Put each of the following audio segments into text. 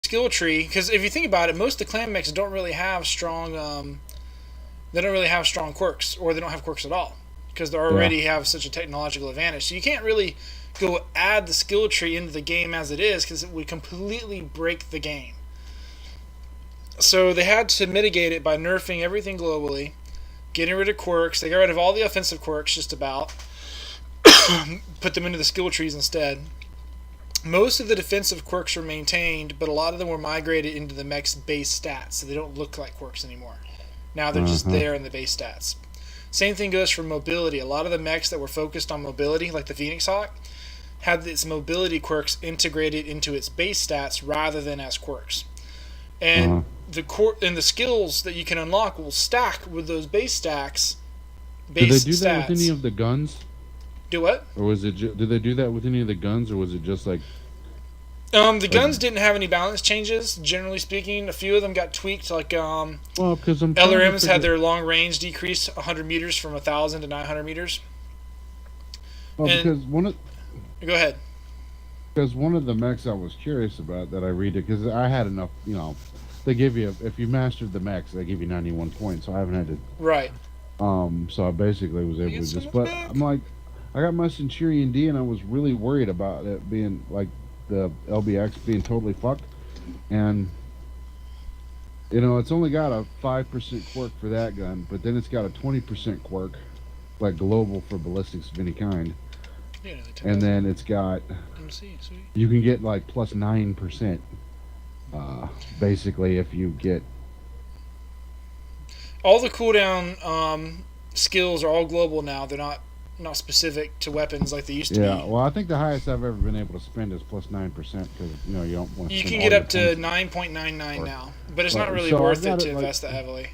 skill tree, because if you think about it, most of the clan mechs don't really have strong. They don't really have strong quirks, or they don't have quirks at all, because they already have such a technological advantage. So you can't really go add the skill tree into the game as it is, because it would completely break the game. So they had to mitigate it by nerfing everything globally, getting rid of quirks. They got rid of all the offensive quirks, just about. Put them into the skill trees instead. Most of the defensive quirks were maintained, but a lot of them were migrated into the mech's base stats, so they don't look like quirks anymore. Now they're just there in the base stats. Same thing goes for mobility. A lot of the mechs that were focused on mobility, like the Phoenix Hawk, had its mobility quirks integrated into its base stats rather than as quirks. And the skills that you can unlock will stack with those base stacks. Did they do that with any of the guns? Do what? Or was it? Did they do that with any of the guns, or was it just like? The guns didn't have any balance changes. Generally speaking, a few of them got tweaked. Like well, because LRMs had their long range decrease 100 meters from 1,000 to 900 meters. Well, because go ahead. Because one of the mechs I was curious about that I read it, because I had enough, they give you, if you mastered the mechs, they give you 91 points, so I haven't had to. Right. So I basically was able to just, but I'm like, I got my Centurion D, and I was really worried about it being like the LBX being totally fucked, and it's only got a 5% quirk for that gun, but then it's got a 20% quirk, like global for ballistics of any kind, and then it's got, you can get like plus 9%, basically if you get. All the cooldown skills are all global now. They're not specific to weapons like they used to be. Yeah, well, I think the highest I've ever been able to spend is plus 9%, because you don't want to. You can get up to 9.99 now, but it's not really worth it to invest that heavily.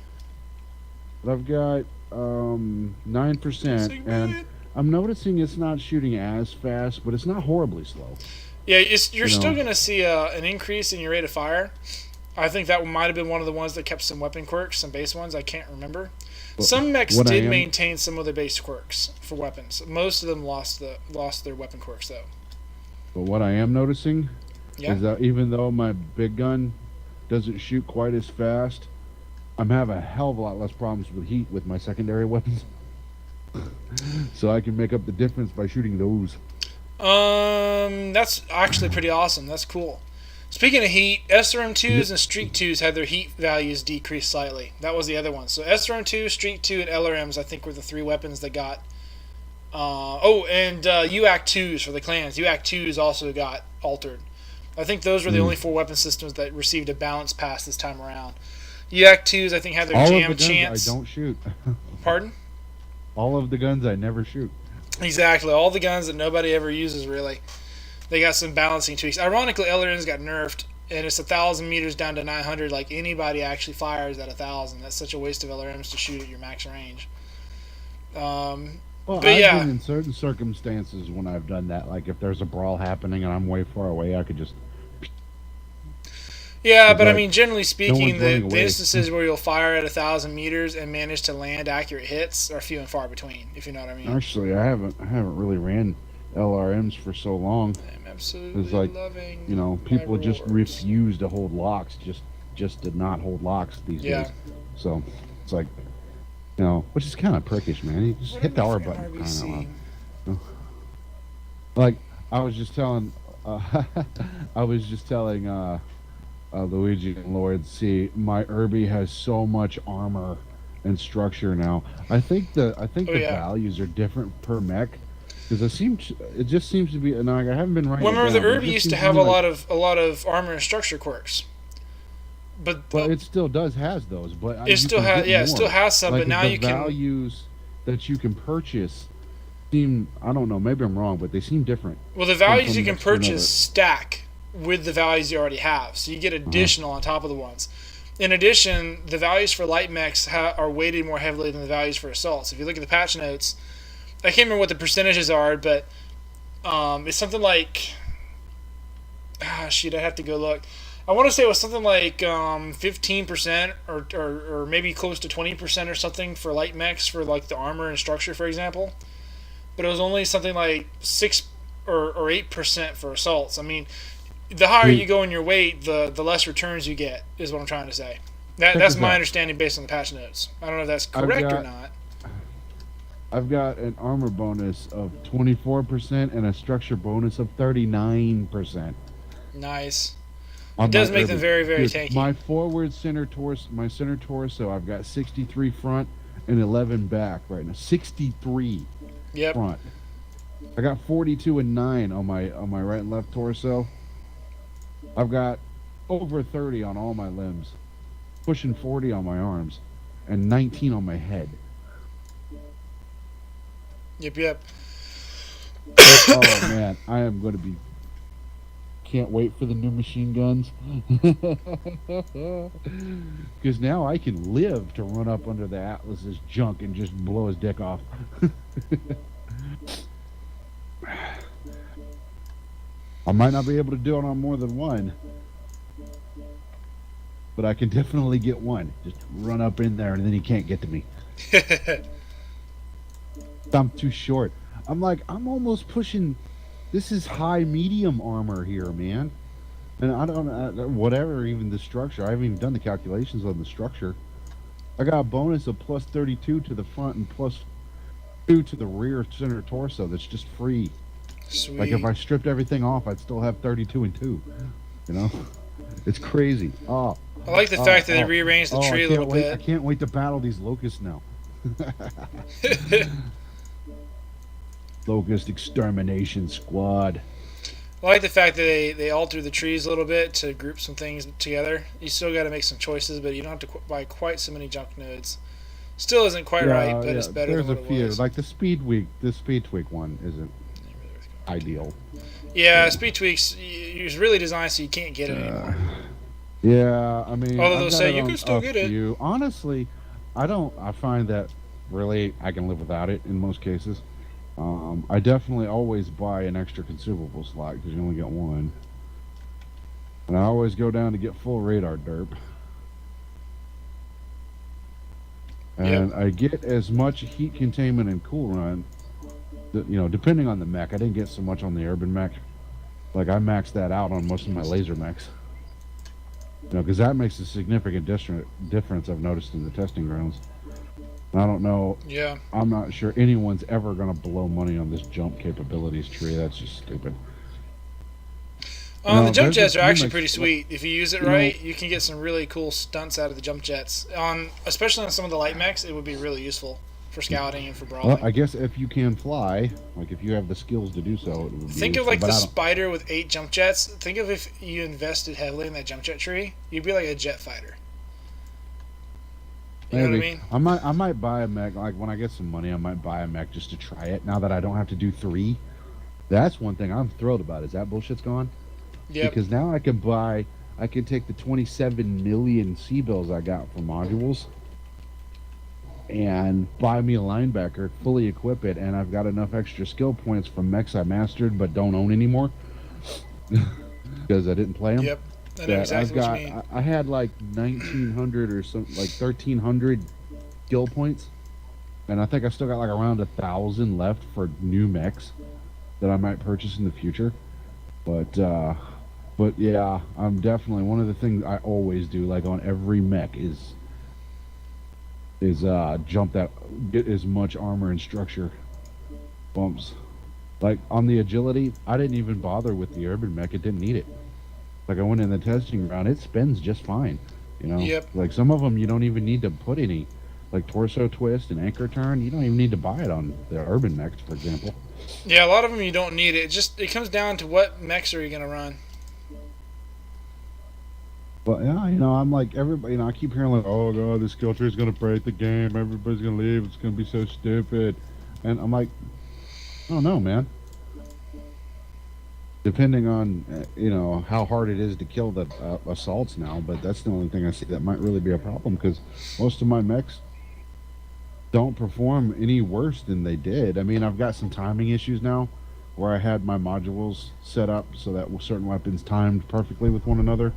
I've got 9%, and I'm noticing it's not shooting as fast, but it's not horribly slow. Yeah, you're still going to see an increase in your rate of fire. I think that might have been one of the ones that kept some weapon quirks, some base ones. I can't remember. Some mechs did maintain some of their base quirks for weapons. Most of them lost their weapon quirks, though. But what I am noticing is that even though my big gun doesn't shoot quite as fast, I'm having a hell of a lot less problems with heat with my secondary weapons. So I can make up the difference by shooting those. That's actually pretty awesome. That's cool. Speaking of heat, SRM2s and Streak 2s had their heat values decreased slightly. That was the other one. So SRM2, Streak 2, and LRMs, I think, were the three weapons that got. UAC 2s for the clans. UAC 2s also got altered. I think those were the only four weapon systems that received a balance pass this time around. UAC 2s, I think, had their jam chance. I don't shoot. Pardon? All of the guns I never shoot. Exactly. All the guns that nobody ever uses, really. They got some balancing tweaks. Ironically, LRMs got nerfed, and it's 1,000 meters down to 900. Like, anybody actually fires at 1,000. That's such a waste of LRMs to shoot at your max range. Well, I've been in certain circumstances when I've done that. Like, if there's a brawl happening and I'm way far away, I could just. Yeah, but I mean, generally speaking, the instances where you'll fire at 1,000 meters and manage to land accurate hits are few and far between, if you know what I mean. Actually, I haven't really ran LRMs for so long. I'm absolutely loving people just refuse to hold locks, just did not hold locks these days. So it's like, which is kind of prickish, man. You just hit the R button. Like I was just telling Luigi and Lord, see, my Irby has so much armor and structure now. I think the values are different per mech. Because it just seems to be, and I haven't been writing. Remember, the Irby used to have a lot of armor and structure quirks, but it still has those. But it still has some. Like, but now you can values that you can purchase seem, I don't know, maybe I'm wrong, but they seem different. Well, the values you can purchase stack with the values you already have, so you get additional on top of the ones. In addition, the values for light mechs are weighted more heavily than the values for assaults. If you look at the patch notes. I can't remember what the percentages are, but it's something like... I'd have to go look. I want to say it was something like 15% or maybe close to 20% or something for light mechs for like the armor and structure, for example. But it was only something like 6 or 8% for assaults. I mean, the higher you go in your weight, the less returns you get, is what I'm trying to say. That's my understanding based on the patch notes. I don't know if that's correct or not. I've got an armor bonus of 24% and a structure bonus of 39%. Nice. It does make them very, very tanky. My forward center torso, I've got 63 front and 11 back right now. 63 front. I got 42 and 9 on my right and left torso. I've got over 30 on all my limbs, pushing 40 on my arms, and 19 on my head. Yep. Oh man, I am going to be. Can't wait for the new machine guns. Because now I can live to run up under the Atlas's junk and just blow his dick off. I might not be able to do it on more than one, but I can definitely get one. Just run up in there and then he can't get to me. I'm too short. I'm almost pushing. This is high medium armor here, man. And I don't whatever, even the structure. I haven't even done the calculations on the structure. I got a bonus of plus 32 to the front and plus 2 to the rear center torso. That's just free. Sweet. Like if I stripped everything off, I'd still have 32 and 2. You know, it's crazy. I like the fact that they rearranged the tree a little bit. I can't wait to battle these locusts now. Locust Extermination Squad. I like the fact that they altered the trees a little bit to group some things together. You still got to make some choices, but you don't have to buy quite so many junk nodes. Still isn't quite right, but it's better than what it was. There's a few. Like the speed tweak one isn't ideal. Yeah, speed tweaks, it's really designed so you can't get it anymore. Yeah, I mean... Although they'll say you can still get it. Honestly, I find that really I can live without it in most cases. I definitely always buy an extra consumable slot because you only get one. And I always go down to get full radar derp. And I get as much heat containment and cool run, depending on the mech. I didn't get so much on the urban mech. Like I maxed that out on most of my laser mechs. Because that makes a significant difference I've noticed in the testing grounds. I don't know. Yeah. I'm not sure anyone's ever going to blow money on this jump capabilities tree. That's just stupid. The jump jets are actually pretty sweet. If you use it right, you can get some really cool stunts out of the jump jets. Especially on some of the light mechs, it would be really useful for scouting and for brawling. Well, I guess if you can fly, like if you have the skills to do so, it would be think of like the spider with 8 jump jets. Think of if you invested heavily in that jump jet tree, you'd be like a jet fighter. You know what I mean? I might buy a mech. Like when I get some money, I might buy a mech just to try it. Now that I don't have to do 3, that's one thing I'm thrilled about. Is that bullshit's gone? Yeah. Because now I can take the 27 million C-bills I got for modules and buy me a linebacker, fully equip it, and I've got enough extra skill points from mechs I mastered but don't own anymore because I didn't play them. Yep. I know exactly what you mean. I had like 1,900 or something, like 1,300 skill points, and I think I still got like around 1,000 left for new mechs that I might purchase in the future. But yeah, I'm definitely one of the things I always do, like on every mech, is jump that, get as much armor and structure bumps. Like on the agility, I didn't even bother with the urban mech; it didn't need it. Like I went in the testing ground, it spins just fine, Yep. Like some of them you don't even need to put any, like torso twist and anchor turn. You don't even need to buy it on the urban mechs, for example. Yeah, a lot of them you don't need it. It comes down to what mechs are you gonna run. But yeah, I'm like everybody. I keep hearing like, oh god, this skill tree is gonna break the game. Everybody's gonna leave. It's gonna be so stupid. And I'm like, I don't know, man. Depending on how hard it is to kill the assaults now, but that's the only thing I see that might really be a problem because most of my mechs don't perform any worse than they did. I mean, I've got some timing issues now where I had my modules set up so that certain weapons timed perfectly with one another,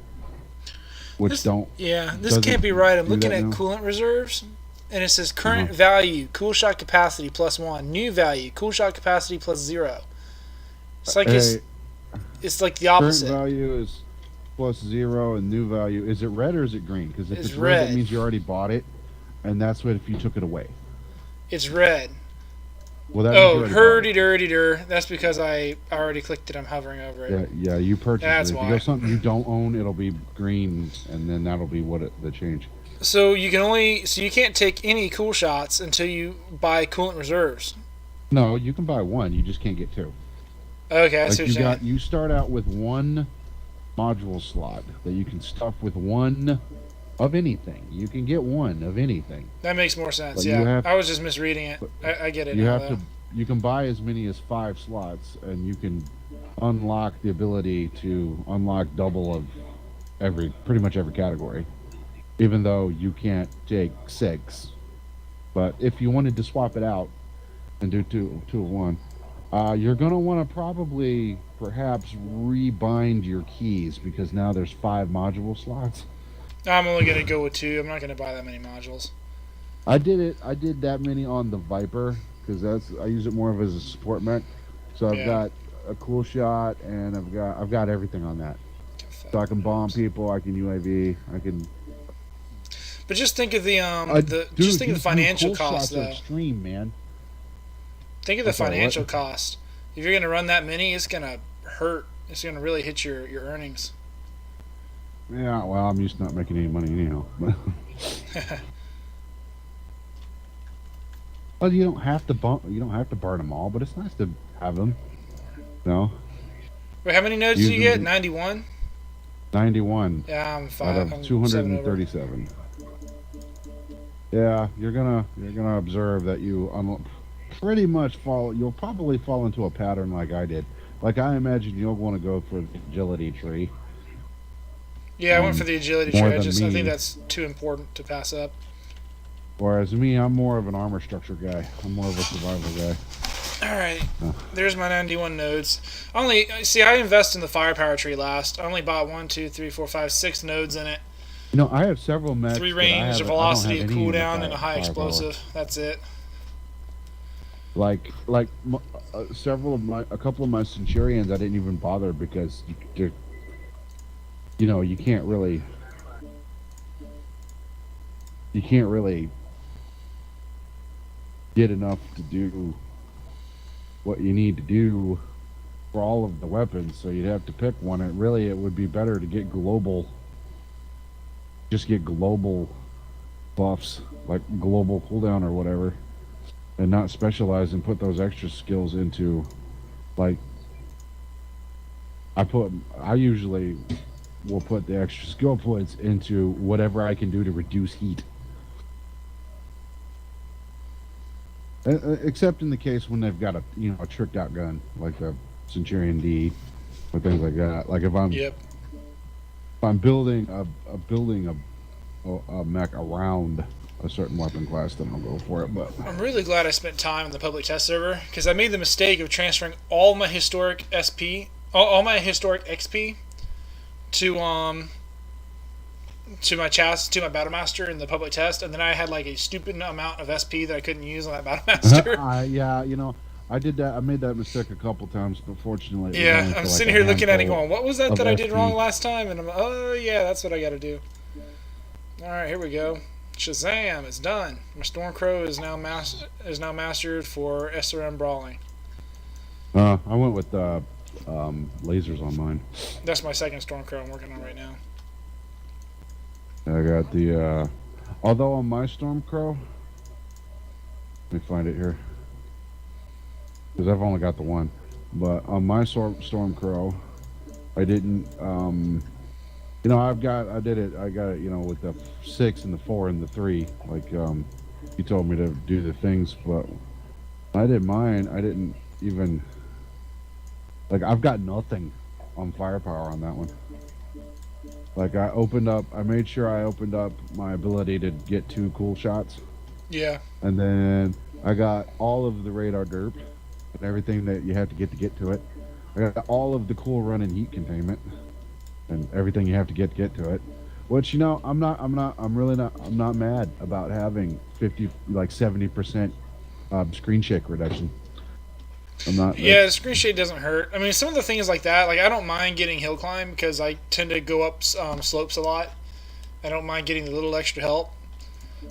which this can't be right. I'm looking at coolant reserves, and it says current value, cool shot capacity +1, new value, cool shot capacity +0. It's like it's like the Current opposite. value is +0, and new value, is it red or is it green? Because if It's it's red, that red. means you already bought it, and that's what if you took it away. It's red. Well, that means you Oh, already bought it. hurdy-durdy-dur. That's because I already clicked it. I'm hovering over it. Yeah, you purchased That's it. If you go why. something you don't own, it'll be green, and then that'll be the change. So you can't take any cool shots until you buy coolant reserves. No, you can buy one. You just can't get two. Okay, I see Like what you're saying. you start out with one module slot that you can stuff with one of anything. You can get one of anything. That makes more sense. But Yeah, I was just misreading it. I get it now. Though. you can buy as many as 5 slots, and you can unlock the ability to unlock double of pretty much every category, even though you can't take 6. But if you wanted to swap it out and do two of one, you're going to want to perhaps rebind your keys, because now there's 5 module slots. I'm only gonna go with 2. I'm not gonna buy that many modules. I did that many on the Viper, because I use it more of as a support mech. So I've got a cool shot, and I've got everything on that. So I can bomb people, I can UAV, I can. But just think of the just think of the financial cost, though. Extreme, man. Think of the financial cost. If you're gonna run that many, it's gonna hurt. It's gonna really hit your earnings. Yeah, well, I'm used to not making any money anyhow. Well, you don't have to burn them all, but it's nice to have them. No. Wait, how many nodes do you get? 91. 91. Yeah, I'm 5. Out of 237. Yeah, you're gonna observe that you pretty much you'll probably fall into a pattern like I did. Like, I imagine you'll want to go for the agility tree. Yeah, I went for the agility tree. I think that's too important to pass up. Whereas me, I'm more of an armor structure guy. I'm more of a survival guy. Alright, there's my 91 nodes. I invest in the firepower tree last. I only bought 1, 2, 3, 4, 5, 6 nodes in it. You know, I have several mechs. 3 range, a velocity, a cooldown, and a high explosive. That's it. Like a couple of my Centurions, I didn't even bother, because you can't really get enough to do what you need to do for all of the weapons, so you'd have to pick one. It would be better to get global buffs, like global cooldown or whatever, and not specialize and put those extra skills into, like, I usually will put the extra skill points into whatever I can do to reduce heat. Except in the case when they've got a tricked out gun, like the Centurion D, or things like that. Like if I'm building a mech around a certain weapon class, then I'll go for it. But I'm really glad I spent time in the public test server, because I made the mistake of transferring all my historic XP to my Battlemaster in the public test, and then I had like a stupid amount of SP that I couldn't use on that Battlemaster. Yeah, I did that. I made that mistake a couple times, but fortunately, yeah, I'm sitting here looking at it going, "What was that I did wrong last time?" And I'm like, "Oh yeah, that's what I got to do." All right, here we go. Shazam! It's done. My Stormcrow is now mastered for SRM brawling. I went with lasers on mine. That's my second Stormcrow I'm working on right now. I got the although on my Stormcrow, let me find it here, because I've only got the one. But on my Stormcrow, I didn't. I got it. With the 6 and the 4 and the 3. Like he told me to do the things, but I did mine. I didn't even. Like, I've got nothing on firepower on that one. Like, I made sure I opened up my ability to get 2 cool shots. Yeah. And then I got all of the radar derp and everything that you have to get to it. I got all of the cool run and heat containment and everything you have to get to it. Which, I'm not mad about having 70% screen shake reduction. I'm not. Yeah, the screen shade doesn't hurt. I mean, some of the things like that, like I don't mind getting hill climb because I tend to go up slopes a lot. I don't mind getting a little extra help.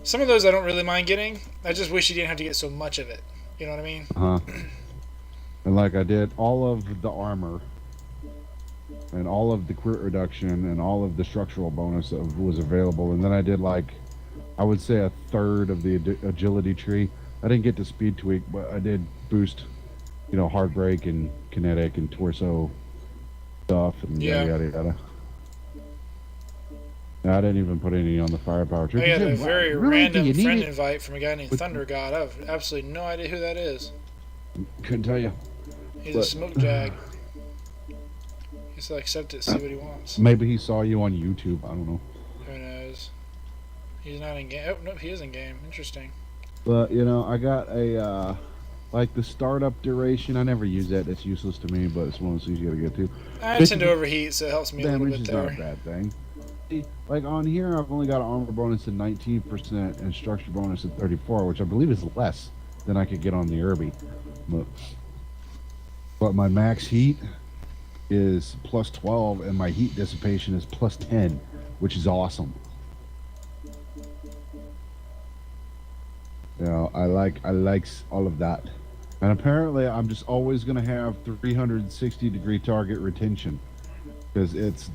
Some of those I don't really mind getting. I just wish you didn't have to get so much of it. You know what I mean? And like I did all of the armor and all of the crit reduction and all of the structural bonus that was available, and then I did like I would say a third of the agility tree. I didn't get the speed tweak, but I did boost, hard break and kinetic and torso stuff and yada yada yada. I didn't even put any on the firepower tree. I got a very random friend invite from a guy named Thunder God. I have absolutely no idea who that is. Couldn't tell you. He's a smoke jag. He's like, accept it, see what he wants. Maybe he saw you on YouTube. I don't know. Who knows? He's not in game. Oh, no, he is in game. Interesting. But, I got a, like the startup duration. I never use that. It's useless to me, but it's one of those things you gotta get to. I tend to overheat, so it helps me a little bit there. Damage is not a bad thing. Like on here, I've only got an armor bonus at 19% and structure bonus at 34, which I believe is less than I could get on the Irby. But my max heat is plus 12, and my heat dissipation is plus 10, which is awesome. I like all of that. And apparently, I'm just always gonna have 360-degree target retention because it's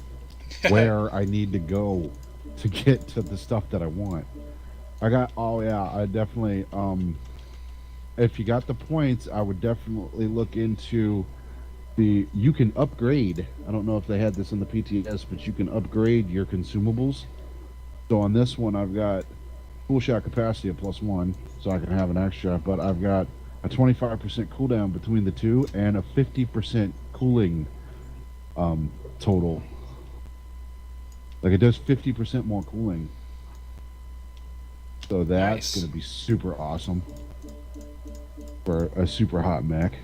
where I need to go to get to the stuff that I want. I definitely if you got the points, I would definitely look into you can upgrade. I don't know if they had this in the PTS, but you can upgrade your consumables. So on this one, I've got cool shot capacity of +1, so I can have an extra, but I've got a 25% cooldown between the two and a 50% cooling total. Like it does 50% more cooling. So that's going to be super awesome for a super hot mech.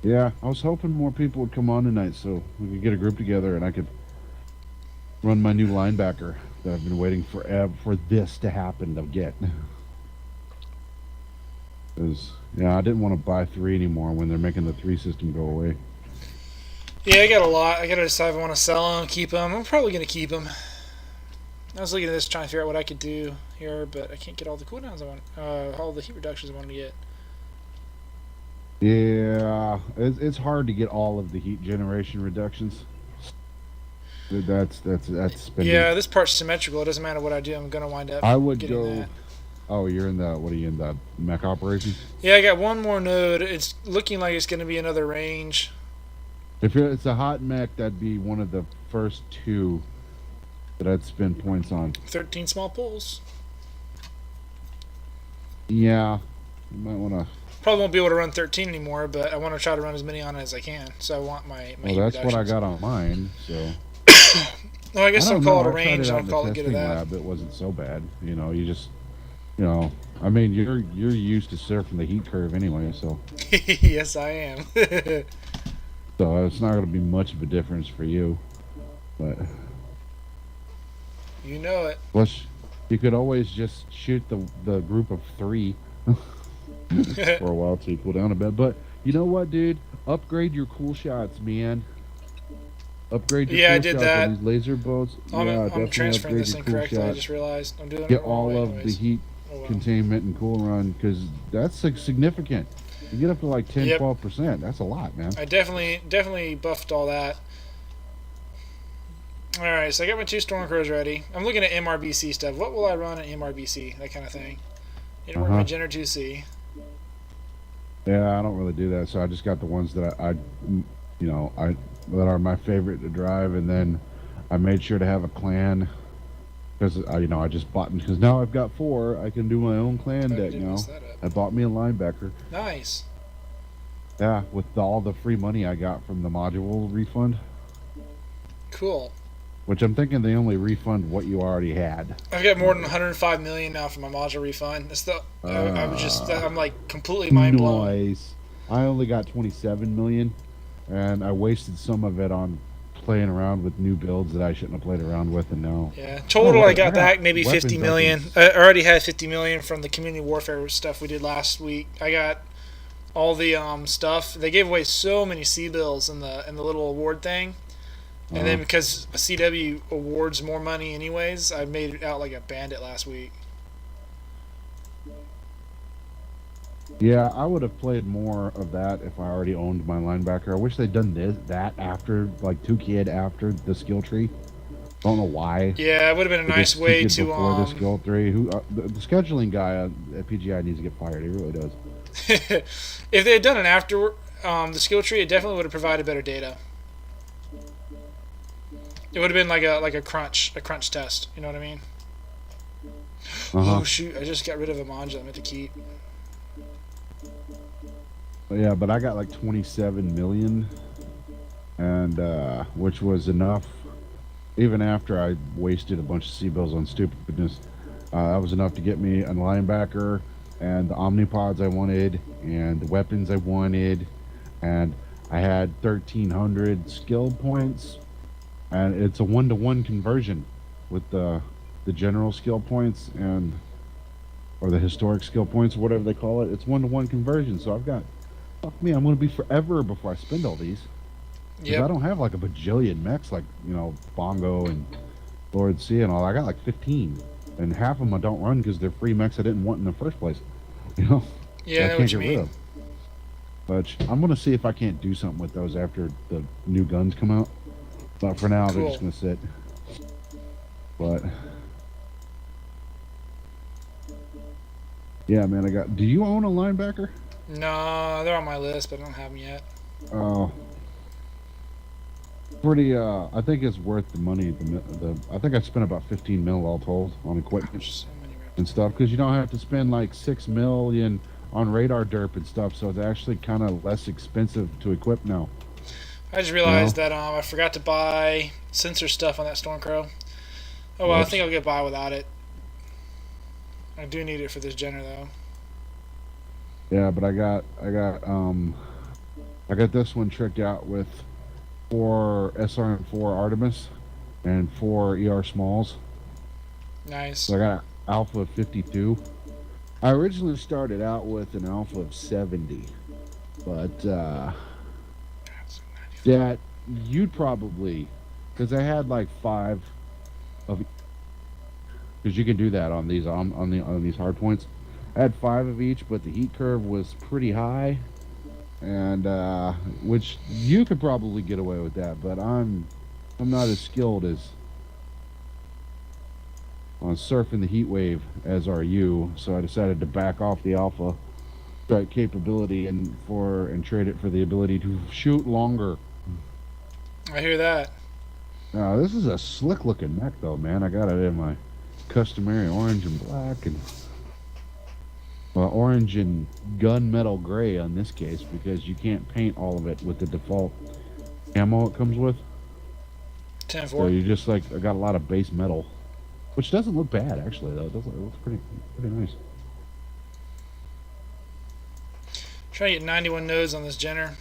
Yeah, I was hoping more people would come on tonight so we could get a group together and I could run my new linebacker that I've been waiting forever for this to happen to get. Because, I didn't want to buy 3 anymore when they're making the 3 system go away. Yeah, I got a lot. I got to decide if I want to sell them, keep them. I'm probably going to keep them. I was looking at this trying to figure out what I could do here, but I can't get all the cooldowns I want, all the heat reductions I want to get. Yeah, it's hard to get all of the heat generation reductions. That's spending. Yeah, this part's symmetrical. It doesn't matter what I do. I'm gonna wind up. I would go. That. Oh, you're in the. What are you in the mech operations? Yeah, I got one more node. It's looking like it's gonna be another range. If it's a hot mech, that'd be one of the first 2 that I'd spend points on. 13 small pulls. Yeah, you might want to. Probably won't be able to run 13 anymore, but I want to try to run as many on it as I can. So I want my well, that's what I got on mine. So. No, I guess I'll call it a range. I'll call it get to that. Lab. It wasn't so bad. You just. I mean, you're used to surfing the heat curve anyway, so. Yes, I am. So it's not going to be much of a difference for you, but. You know it. Plus, you could always just shoot the group of 3 for a while to cool down a bit. But you know what, dude? Upgrade your cool shots, man. Upgrade your cool I did shots that. On these laser bolts. I'm transferring this incorrectly. I just realized I'm doing Get it all of the heat containment and cool run because that's like significant. You get up to like 10-12%. That's a lot, man. I definitely buffed all that. All right, so I got my 2 Stormcrows ready. I'm looking at MRBC stuff. What will I run at MRBC? That kind of thing. You know, my Gen 2C. Yeah, I don't really do that, so I just got the ones that I that are my favorite to drive, and then I made sure to have a clan because I just bought because now I've got 4. I can do my own clan deck now. I bought me a linebacker. Nice. Yeah, with all the free money I got from the module refund. Cool. Which I'm thinking they only refund what you already had. I've got more than 105 million now for my module refund. It's the I'm like completely mind blown. Nice. I only got 27 million, and I wasted some of it on playing around with new builds that I shouldn't have played around with, and now. Yeah, total I got got back maybe 50 million. I already had 50 million from the community warfare stuff we did last week. I got all the stuff. They gave away so many C bills in the little award thing, and then because CW awards more money anyways, I made it out like a bandit last week. Yeah, I would have played more of that if I already owned my linebacker. I wish they'd done that after, like 2Kid after the skill tree. Don't know why. Yeah, it would have been a nice way to before the skill tree. Who the scheduling guy at PGI needs to get fired. He really does. If they had done it after the skill tree, it definitely would have provided better data. It would have been like a crunch test. You know what I mean? Oh shoot! I just got rid of a module I meant to keep. Yeah, but I got like 27 million, and which was enough. Even after I wasted a bunch of C-bills on stupidness, that was enough to get me a linebacker and the omnipods I wanted and the weapons I wanted, and I had 1,300 skill points, and it's a 1-to-1 conversion with the general skill points or the historic skill points, or whatever they call it. It's 1-to-1 conversion, so I've got. Fuck me, I'm going to be forever before I spend all these. Yeah. I don't have like a bajillion mechs like, Bongo and Lord C and all. I got like 15. And half of them I don't run because they're free mechs I didn't want in the first place. Yeah, I can't get rid of. But I'm going to see if I can't do something with those after the new guns come out. But for now, they're just going to sit. But... yeah, man, do you own a linebacker? No, they're on my list, but I don't have them yet. Oh, pretty. I think it's worth the money. I think I spent about 15 mil all told on equipment and stuff, because you don't have to spend like 6 million on radar derp and stuff. So it's actually kind of less expensive to equip now. I just realized that I forgot to buy sensor stuff on that Stormcrow. Oh well, I think I'll get by without it. I do need it for this Jenner though. Yeah, but I got this one tricked out with 4 SRM4 Artemis and 4 ER Smalls. Nice. So I got Alpha 52. I originally started out with an Alpha of 70, but that you'd probably, because I had like 5 of, because you can do that on these on these hard points. I had 5 of each, but the heat curve was pretty high, and which you could probably get away with that, but I'm not as skilled as on surfing the heat wave as are you, so I decided to back off the Alpha strike capability and trade it for the ability to shoot longer. I hear that. This is a slick looking mech though, man. I got it in my customary orange and black, and orange and gunmetal gray on this case, because you can't paint all of it with the default ammo it comes with. 10-4. So you just I got a lot of base metal, which doesn't look bad actually though. It looks pretty nice. Try to get 91 nodes on this Jenner.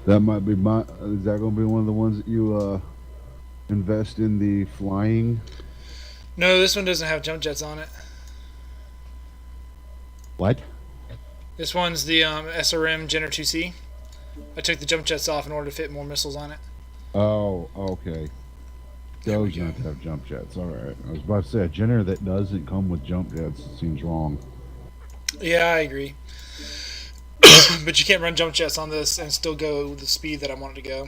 That might be is that going to be one of the ones that you invest in the flying? No, this one doesn't have jump jets on it. What? This one's the SRM Jenner 2C. I took the jump jets off in order to fit more missiles on it. Oh, okay. Those don't have jump jets. All right. I was about to say a Jenner that doesn't come with jump jets seems wrong. Yeah, I agree. But you can't run jump jets on this and still go the speed that I wanted to go.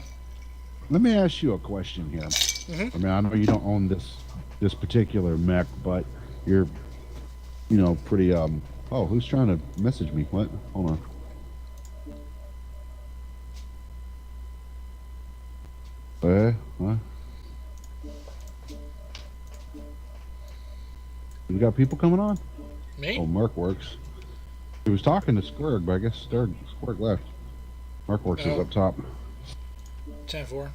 Let me ask you a question here. I mean, I know you don't own this particular mech, but you're, pretty. Oh, who's trying to message me? What? Hold on. What? You got people coming on? Me? Oh, Merc works. He was talking to Squirg, but I guess Squirg left. Merc works is up top. 10-4.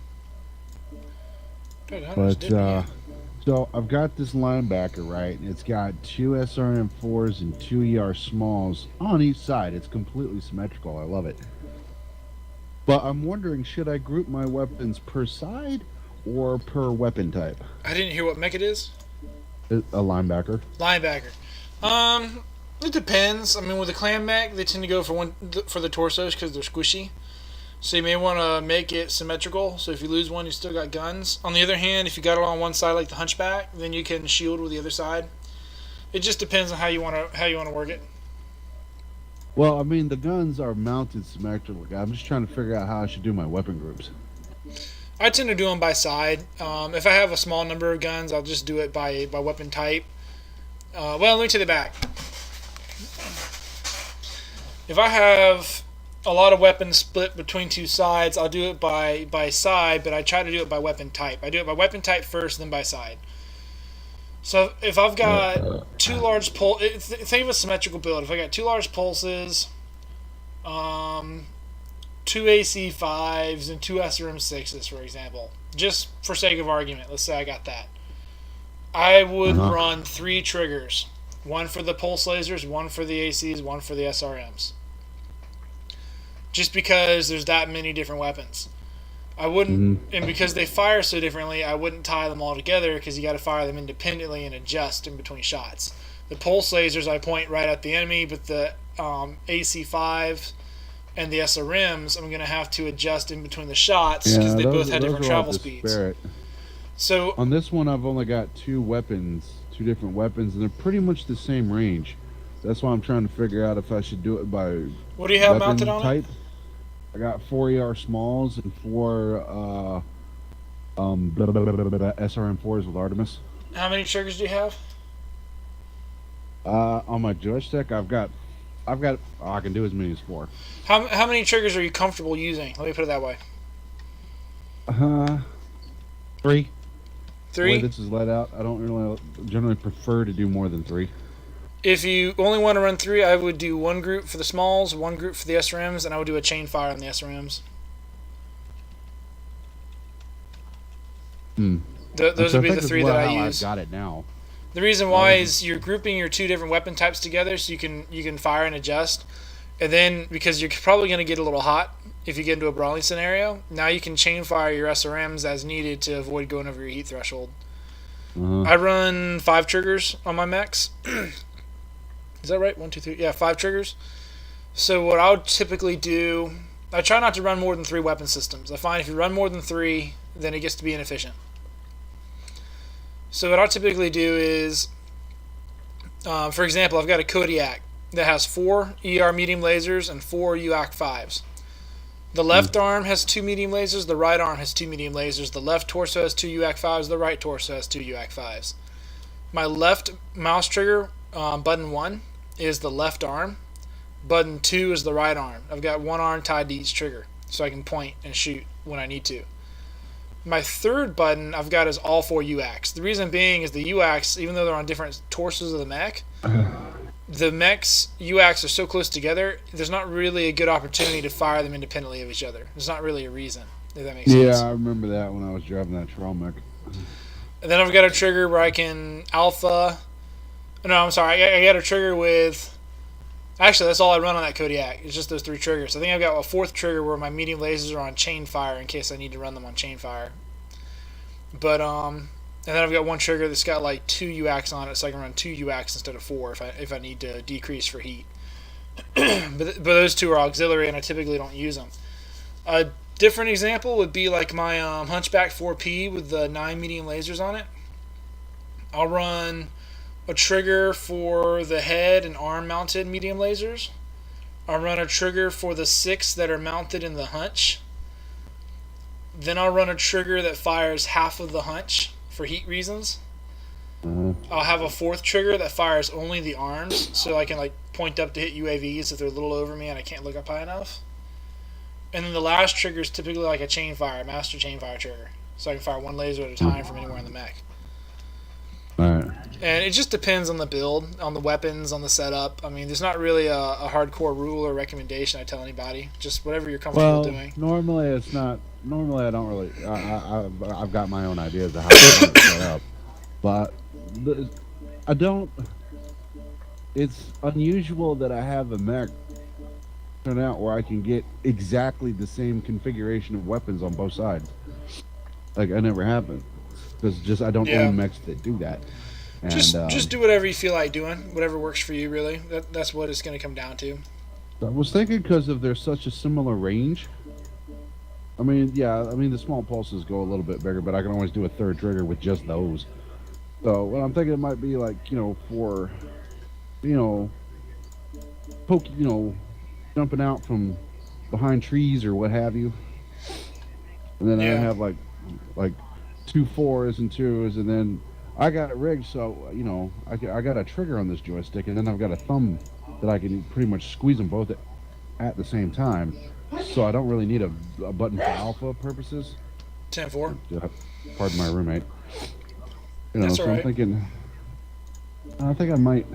But So I've got this linebacker, right? And it's got two SRM4s and two ER smalls on each side. It's completely symmetrical. I love it. But I'm wondering, should I group my weapons per side or per weapon type? I didn't hear what mech it is. A linebacker. Linebacker. It depends. I mean, with the clan mech, they tend to go for the torsos because they're squishy. So you may want to make it symmetrical. So if you lose one, you still got guns. On the other hand, if you got it on one side like the hunchback, then you can shield with the other side. It just depends on how you want to work it. Well, I mean, the guns are mounted symmetrically. I'm just trying to figure out how I should do my weapon groups. I tend to do them by side. If I have a small number of guns, I'll just do it by weapon type. Well, let me take it back. If I have a lot of weapons split between two sides, I'll do it by side, but I try to do it by weapon type. I do it by weapon type first, then by side. So if I've got two large think of a symmetrical build. If I got two large pulses, two AC5s, and two SRM6s, for example, just for sake of argument, let's say I got that. I would run 3 triggers. One for the pulse lasers, one for the ACs, one for the SRMs. Just because there's that many different weapons. I wouldn't, and because they fire so differently, I wouldn't tie them all together because you got to fire them independently and adjust in between shots. The pulse lasers I point right at the enemy, but the AC5 and the SRMs I'm going to have to adjust in between the shots because they both have different travel speeds. So on this one, I've only got two different weapons, and they're pretty much the same range. That's why I'm trying to figure out if I should do it by what do you have mounted on type. it? I got 4 ER smalls and 4 SRM4s with Artemis. How many triggers do you have? On my joystick, I've got. I can do as many as 4. How many triggers are you comfortable using? Let me put it that way. 3. 3. The way this is let out, I don't really generally prefer to do more than 3. If you only want to run 3, I would do one group for the smalls, one group for the SRMs, and I would do a chain fire on the SRMs. Those would be the 3 that I use. I've got it now. The reason why is you're grouping your 2 different weapon types together so you can fire and adjust. And then, because you're probably going to get a little hot if you get into a brawling scenario, now you can chain fire your SRMs as needed to avoid going over your heat threshold. I run 5 triggers on my mechs. Is that right? 1, 2, 3. Yeah, 5 triggers. So what I would typically do, I try not to run more than 3 weapon systems. I find if you run more than 3, then it gets to be inefficient. So what I typically do is, for example, I've got a Kodiak that has 4 ER medium lasers and 4 UAC 5s. The left arm has 2 medium lasers, the right arm has 2 medium lasers, the left torso has 2 UAC 5s, the right torso has 2 UAC 5s. My left mouse trigger, button 1, is the left arm. Button 2 is the right arm. I've got one arm tied to each trigger, so I can point and shoot when I need to. My third button I've got is all 4 UACs. The reason being is the UACs, even though they're on different torsos of the mech, the mech's UACs are so close together, there's not really a good opportunity to fire them independently of each other. There's not really a reason, if that makes sense. Yeah, I remember that when I was driving that trail mech. And then I've got a trigger where I can alpha... No, I'm sorry. I got a trigger with... Actually, that's all I run on that Kodiak. It's just those 3 triggers. I think I've got a 4th trigger where my medium lasers are on chain fire in case I need to run them on chain fire. But, and then I've got one trigger that's got like 2 UACs on it, so I can run 2 UACs instead of 4 if I need to decrease for heat. but those 2 are auxiliary, and I typically don't use them. A different example would be like my Hunchback 4P with the 9 medium lasers on it. I'll run a trigger for the head and arm mounted medium lasers. I'll run a trigger for the 6 that are mounted in the hunch. Then I'll run a trigger that fires half of the hunch for heat reasons. I'll have a 4th trigger that fires only the arms, so I can like point up to hit UAVs if they're a little over me and I can't look up high enough. And then the last trigger is typically like a chain fire, master chain fire trigger, so I can fire 1 laser at a time from anywhere in the mech. Alright. And it just depends on the build, on the weapons, on the setup. I mean, there's not really a hardcore rule or recommendation I tell anybody. Just whatever you're comfortable doing. Normally it's not. Normally I don't really. I've got my own ideas of how to set up. But I don't. It's unusual that I have a mech turn out where I can get exactly the same configuration of weapons on both sides. Like, I never happened. Because just I don't own mechs that do that. And, just do whatever you feel like doing, whatever works for you. Really, that's what it's going to come down to. I was thinking because of there's such a similar range. I mean, yeah, I mean the small pulses go a little bit bigger, but I can always do a third trigger with just those. So what I'm thinking it might be like, for, jumping out from behind trees or what have you. And then I have like 2 4s and 2s, and then I got it rigged so I got a trigger on this joystick, and then I've got a thumb that I can pretty much squeeze them both at the same time. So I don't really need a button for alpha purposes. 10-4. Pardon my roommate. That's so all right. I'm thinking, I think I might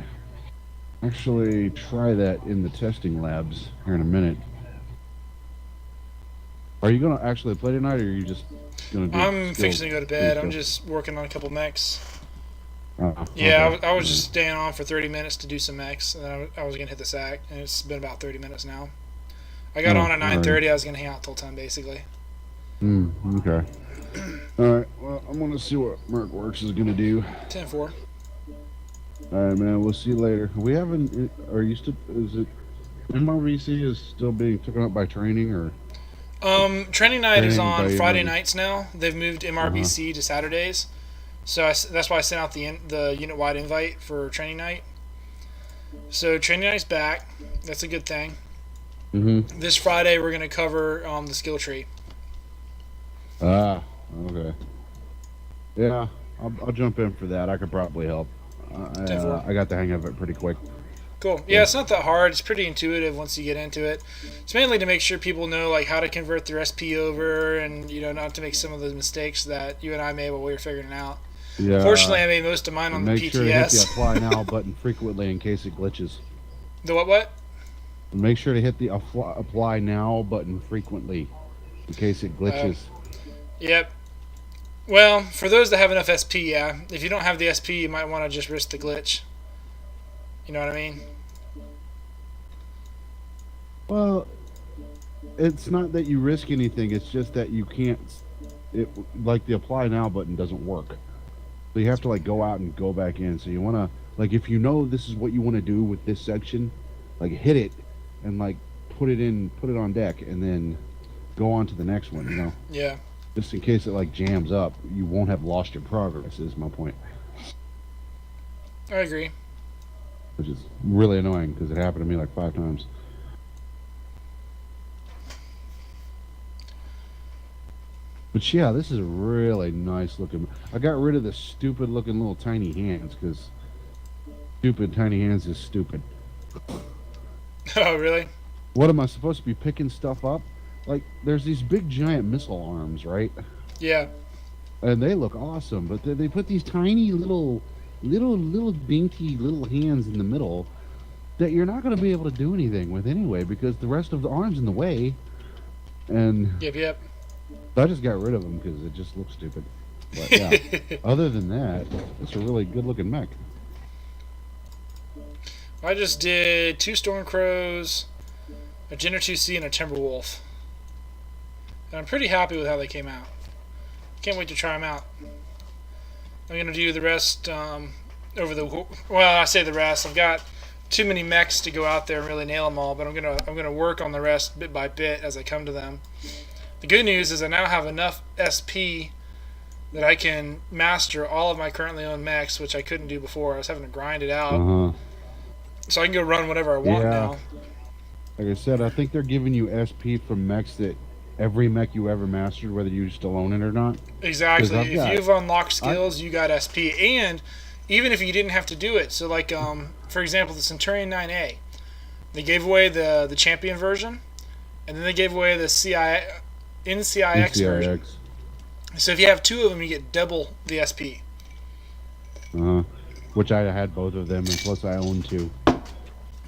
actually try that in the testing labs here in a minute. Are you going to actually play tonight, or are you just going to do I'm fixing to go to bed. I'm just working on a couple mechs. Yeah, okay. I was just staying on for 30 minutes to do some mechs, and then I was going to hit the sack, and it's been about 30 minutes now. I got on at 9:30. Right. I was going to hang out till 10, basically. Okay. All right. Well, I'm going to see what Mercworks is going to do. 10-4. All right, man. We'll see you later. We haven't. Are you still? Is it? MRVC is still being taken up by training, or? Training night is on Friday nights now. They've moved MRVC to Saturdays, so that's why I sent out the unit-wide invite for training night. So training night's back. That's a good thing. Mm-hmm. This Friday we're going to cover the skill tree. Okay. Yeah, I'll jump in for that. I could probably help. I got the hang of it pretty quick. Cool. Yeah, it's not that hard. It's pretty intuitive once you get into it. It's mainly to make sure people know like how to convert their SP over, and not to make some of the mistakes that you and I made while we were figuring it out. Yeah. Fortunately, I made most of mine on the PTS. Make sure to hit the apply now button frequently in case it glitches. The what? Make sure to hit the apply now button frequently in case it glitches. Yep. Well, for those that have enough SP, yeah. If you don't have the SP, you might want to just risk the glitch. You know what I mean? Well, it's not that you risk anything. It's just that you can't. Like the apply now button doesn't work. So you have to like go out and go back in. So you want to like if you know this is what you want to do with this section, like hit it and like put it on deck, and then go on to the next one. Yeah. Just in case it like jams up, you won't have lost your progress. Is my point. I agree. Which is really annoying because it happened to me like 5 times. But yeah, this is a really nice looking. I got rid of the stupid looking little tiny hands because stupid tiny hands is stupid. Oh, really? What am I supposed to be picking stuff up? Like, there's these big giant missile arms, right? Yeah. And they look awesome, but they put these tiny little dainty little hands in the middle that you're not going to be able to do anything with anyway because the rest of the arm's in the way. And Yep. I just got rid of them because it just looks stupid. But yeah, other than that, it's a really good looking mech. I just did 2 Stormcrows, a Jenner 2C, and a Timberwolf. And I'm pretty happy with how they came out. Can't wait to try them out. I'm going to do the rest over the... Well, I say the rest. I've got too many mechs to go out there and really nail them all, but I'm gonna work on the rest bit by bit as I come to them. The good news is I now have enough SP that I can master all of my currently owned mechs, which I couldn't do before. I was having to grind it out. So I can go run whatever I want now. Like I said, I think they're giving you SP from mechs that every mech you ever mastered, whether you still own it or not. Exactly. If you've unlocked skills, you got SP. And even if you didn't have to do it. So like, for example, the Centurion 9A. They gave away the champion version, and then they gave away the NCIX version. So if you have 2 of them, you get double the SP. Which I had both of them, and plus I own 2.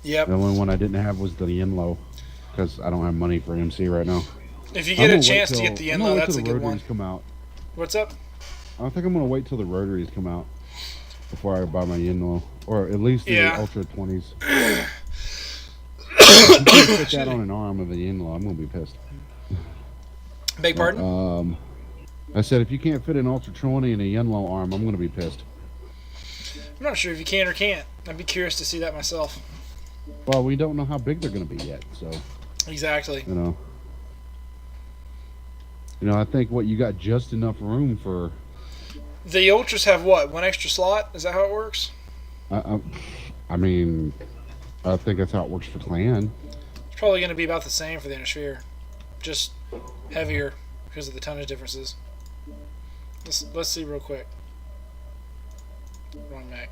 Yep. The only one I didn't have was the Yinlo, because I don't have money for MC right now. If you get a chance to get the Yinlo, that's a good one. Come out. What's up? I think I'm going to wait till the rotaries come out. before I buy my Yinlo, or at least the Yeah. Ultra 20s. If you can't fit that on an arm of a Yinlo, I'm gonna be pissed. Beg pardon? I said if you can't fit an Ultra 20 in a Yinlo arm, I'm gonna be pissed. I'm not sure if you can or can't. I'd be curious to see that myself. Well, we don't know how big they're gonna be yet, so. Exactly. You know, I think what you got just enough room for. The Ultras have what? One extra slot? Is that how it works? I mean, I think that's how it works for Clan. It's probably going to be about the same for the Inner Sphere. Just heavier because of the tonnage differences. Let's see real quick. Wrong Mech.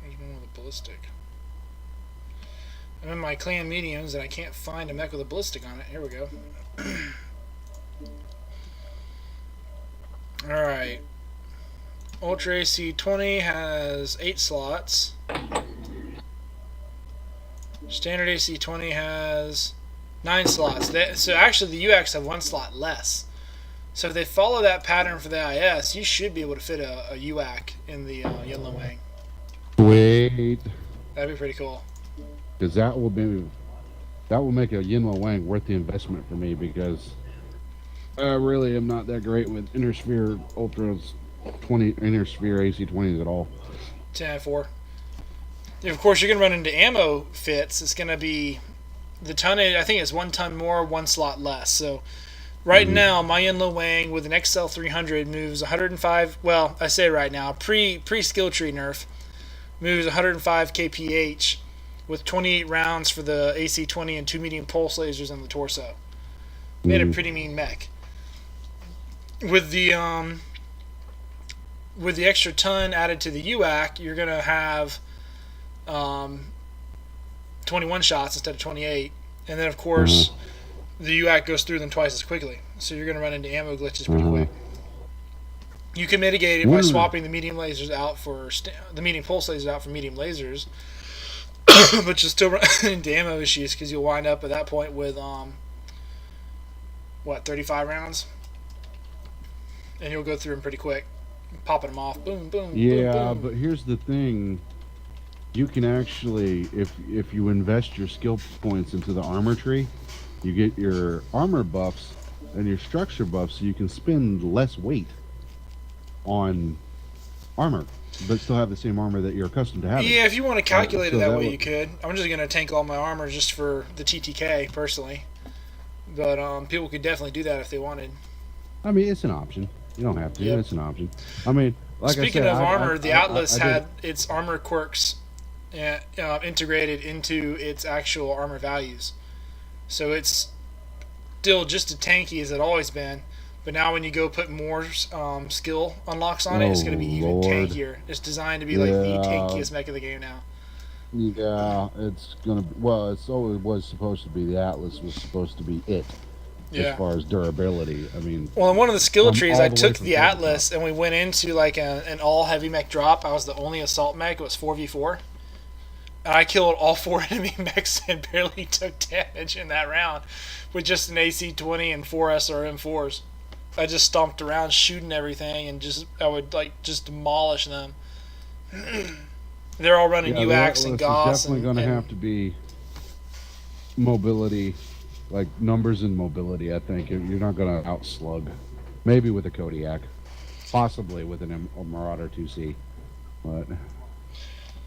There's one with a ballistic. I'm in my Clan mediums and I can't find a Mech with a ballistic on it. Here we go. Alright. Ultra AC-20 has 8 slots. Standard AC-20 has 9 slots. So actually the UX have 1 slot less. So if they follow that pattern for the IS, you should be able to fit a UAC in the Yinlo Wang. Wait. That'd be pretty cool. Because that will make a Yinlo Wang worth the investment for me, because I really am not that great with Inner Sphere Ultras 20 Inner Sphere AC-20s at all. 10-4. Of course, you're going to run into ammo fits. It's going to be the tonnage. I think it's 1 ton more, 1 slot less. So right now, my Yinlo Wang with an XL 300 moves 105. Well, I say right now, pre skill tree nerf, moves 105 kph with 28 rounds for the AC-20 and 2 medium pulse lasers in the torso. Made a pretty mean mech. With the extra ton added to the UAC, you're gonna have 21 shots instead of 28, and then of course the UAC goes through them twice as quickly. So you're gonna run into ammo glitches pretty quick. You can mitigate it by swapping the medium lasers out for the medium pulse lasers out for medium lasers, but you'll still run into ammo issues because you'll wind up at that point with 35 rounds. And you'll go through them pretty quick, popping them off. Boom, boom, yeah, boom, boom. But here's the thing. You can actually, if you invest your skill points into the armor tree, you get your armor buffs and your structure buffs, so you can spend less weight on armor, but still have the same armor that you're accustomed to having. Yeah, if you want to calculate it that way, you could. I'm just going to tank all my armor just for the TTK, personally. But people could definitely do that if they wanted. I mean, it's an option. You don't have to. Yep. It's an option. I mean, like Speaking I said, of armor, the Atlas I had its armor quirks integrated into its actual armor values. So it's still just as tanky as it always been. But now when you go put more skill unlocks on it, it's going to be even tankier. It's designed to be like the tankiest mech of the game now. Yeah, it's going to be... Well, it's always was supposed to be. The Atlas was supposed to be it. As far as durability, I mean. Well, in one of the skill trees, I took the Atlas and we went into like an all heavy mech drop. I was the only assault mech. It was 4v4. And I killed all 4 enemy mechs and barely took damage in that round with just an AC-20 and 4 SRM-4s. I just stomped around shooting everything and I would just demolish them. They're all running UACs and GOS. It's definitely going to have to be mobility. Like numbers and mobility, I think you're not going to outslug. Maybe with a Kodiak, possibly with a Marauder 2C, but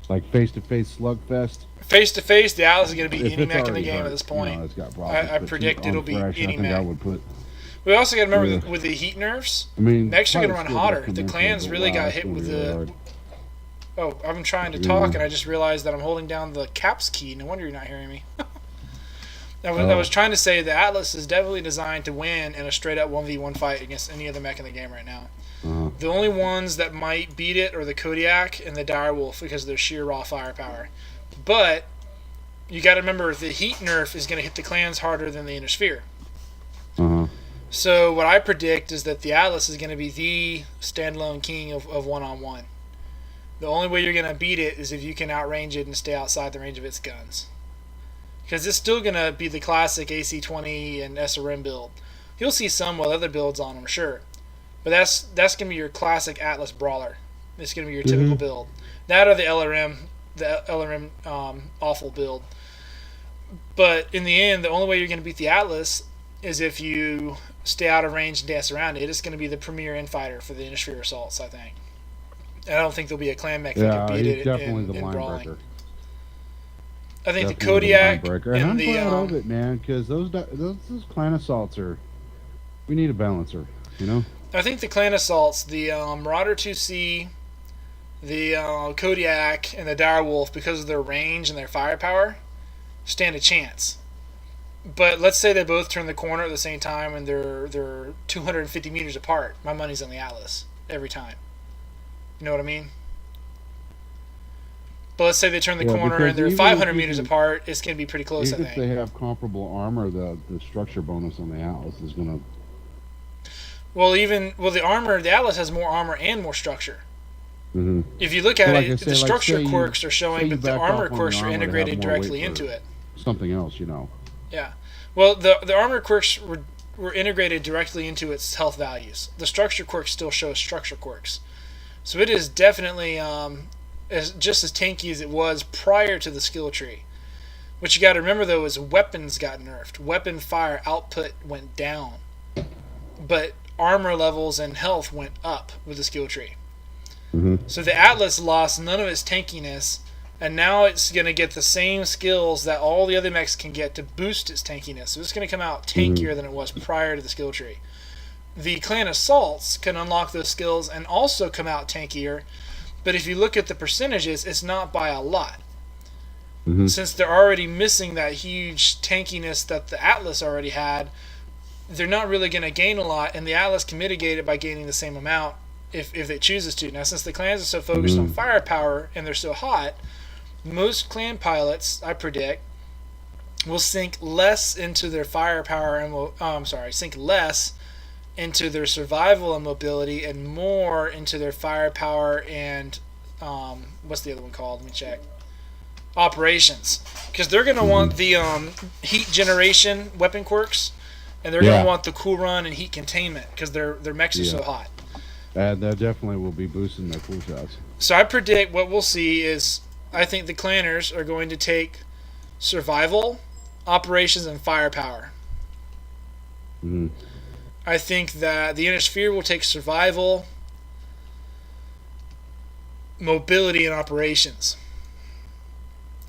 like face-to-face slugfest. Face-to-face, the Atlas is going to be any mech in the game at this point. You know, it's got problems, I predict it'll be any mech. We also got to remember with the heat nerfs, mechs are going to run hotter. The clans really got hit with the... Oh, I've been trying to talk and I just realized that I'm holding down the caps key. No wonder you're not hearing me. I was trying to say the Atlas is definitely designed to win in a straight-up 1v1 fight against any other mech in the game right now. The only ones that might beat it are the Kodiak and the Direwolf because of their sheer raw firepower. But you got to remember the heat nerf is going to hit the clans harder than the Inner Sphere. So what I predict is that the Atlas is going to be the standalone king of one-on-one. The only way you're going to beat it is if you can outrange it and stay outside the range of its guns. Because it's still going to be the classic AC-20 and SRM build. You'll see some with other builds on them, sure. But that's going to be your classic Atlas brawler. It's going to be your typical build. That or the LRM awful build. But in the end, the only way you're going to beat the Atlas is if you stay out of range and dance around it. It's going to be the premier infighter for the Innisphere assaults, I think. And I don't think there'll be a clan mech that can beat it in brawling. I think the Kodiak and I'm glad of it, man, because those clan assaults are. We need a balancer, you know. I think the clan assaults, the Marauder 2C, the Kodiak, and the Direwolf, because of their range and their firepower, stand a chance. But let's say they both turn the corner at the same time and they're 250 meters apart. My money's on the Atlas every time. You know what I mean? But let's say they turn the corner and they're 500 meters apart. It's going to be pretty close, I think. If they have comparable armor, the structure bonus on the Atlas is going to... the armor, the Atlas has more armor and more structure. Mm-hmm. If you look at it, the structure quirks are showing, but the armor quirks are integrated directly into it. Something else, you know. Yeah. Well, the armor quirks were integrated directly into its health values. The structure quirks still show structure quirks. So it is definitely just as tanky as it was prior to the skill tree. What you got to remember, though, is weapons got nerfed. Weapon fire output went down. But armor levels and health went up with the skill tree. Mm-hmm. So the Atlas lost none of its tankiness, and now it's going to get the same skills that all the other mechs can get to boost its tankiness. So it's going to come out tankier than it was prior to the skill tree. The clan assaults can unlock those skills and also come out tankier, but if you look at the percentages, it's not by a lot. Mm-hmm. Since they're already missing that huge tankiness that the Atlas already had, they're not really going to gain a lot, and the Atlas can mitigate it by gaining the same amount if it chooses to. Now, since the clans are so focused on firepower and they're so hot, most clan pilots, I predict, will sink less into their firepower and sink less into their survival and mobility and more into their firepower and what's the other one called? Let me check. Operations. Because they're going to want the heat generation weapon quirks, and they're going to want the cool run and heat containment because their mechs are so hot. That definitely will be boosting their cool shots. So I predict what we'll see is, I think the clanners are going to take survival, operations, and firepower. Mm-hmm. I think that the Innisphere will take survival, mobility, and operations.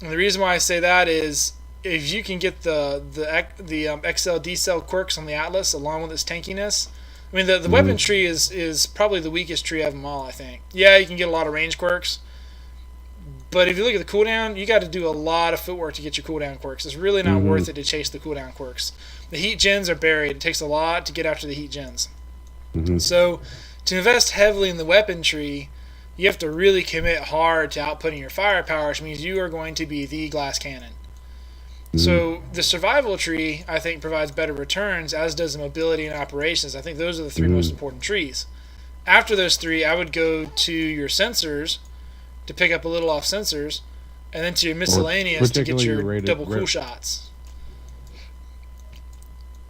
And the reason why I say that is if you can get the XL decel quirks on the Atlas along with its tankiness. I mean, the weapon tree is probably the weakest tree of them all, I think. Yeah, you can get a lot of range quirks, but if you look at the cooldown, you got to do a lot of footwork to get your cooldown quirks. It's really not worth it to chase the cooldown quirks. The heat gens are buried. It takes a lot to get after the heat gens. Mm-hmm. So to invest heavily in the weapon tree, you have to really commit hard to outputting your firepower, which means you are going to be the glass cannon. Mm-hmm. So the survival tree, I think, provides better returns, as does the mobility and operations. I think those are the three most important trees. After those three, I would go to your sensors to pick up a little off sensors, and then to your miscellaneous to get your double cool shots.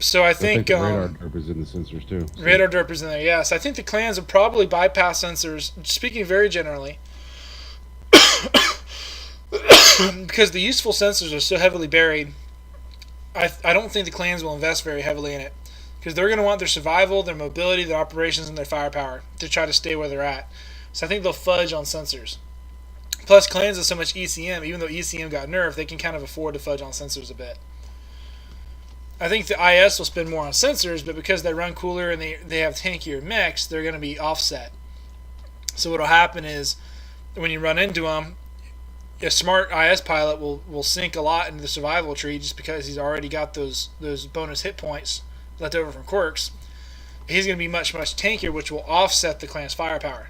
So I think radar derp is in the sensors too. So. Radar derp is in there, yes. I think the clans will probably bypass sensors, speaking very generally, because the useful sensors are so heavily buried. I don't think the clans will invest very heavily in it, because they're going to want their survival, their mobility, their operations, and their firepower to try to stay where they're at. So I think they'll fudge on sensors. Plus, clans have so much ECM, even though ECM got nerfed, they can kind of afford to fudge on sensors a bit. I think the IS will spend more on sensors, but because they run cooler and they have tankier mechs, they're going to be offset. So what will happen is, when you run into them, a smart IS pilot will sink a lot into the survival tree just because he's already got those bonus hit points left over from quirks. He's going to be much, much tankier, which will offset the clan's firepower.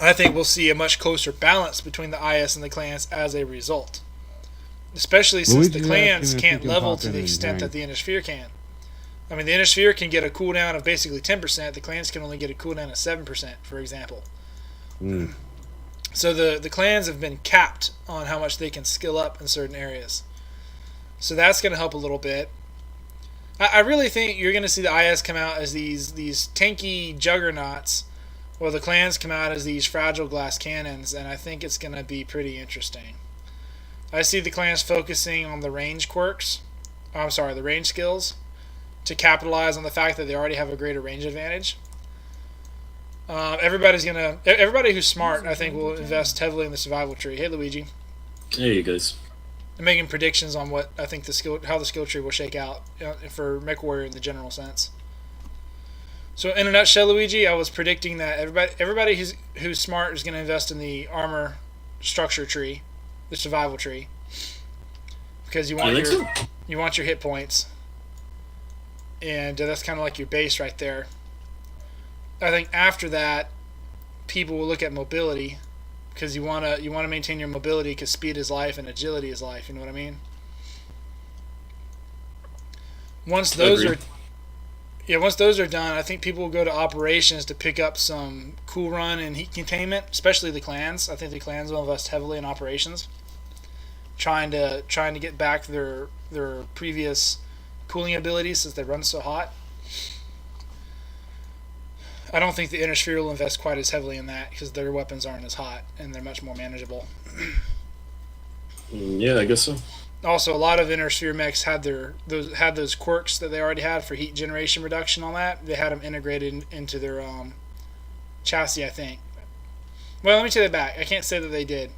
I think we'll see a much closer balance between the IS and the clans as a result. Especially since the clans can't level to the extent that the Innisphere can. I mean, the Innisphere can get a cooldown of basically 10%. The clans can only get a cooldown of 7%, for example. So the clans have been capped on how much they can skill up in certain areas. So that's going to help a little bit. I really think you're going to see the IS come out as these tanky juggernauts, while the clans come out as these fragile glass cannons, and I think it's going to be pretty interesting. I see the clans focusing on the range quirks. I'm sorry, the range skills, to capitalize on the fact that they already have a greater range advantage. Everybody who's smart, I think, will invest heavily in the survival tree. Hey, Luigi. Hey, you guys. I'm making predictions on what I think how the skill tree will shake out for MechWarrior in the general sense. So, in a nutshell, Luigi, I was predicting that everybody who's smart is going to invest in the armor structure tree, the survival tree, because you want your hit points, and that's kind of like your base right there. I think after that, people will look at mobility, because you want to maintain your mobility, because speed is life and agility is life. You know what I mean? Once those are done, I think people will go to operations to pick up some cool run and heat containment, especially the clans. I think the clans will invest heavily in operations, trying to get back their previous cooling abilities since they run so hot. I don't think the Inner Sphere will invest quite as heavily in that because their weapons aren't as hot and they're much more manageable. Yeah, I guess so. Also, a lot of Inner Sphere mechs had those quirks that they already had for heat generation reduction on that. They had them integrated into their chassis, I think. Well, let me take that back. I can't say that they did,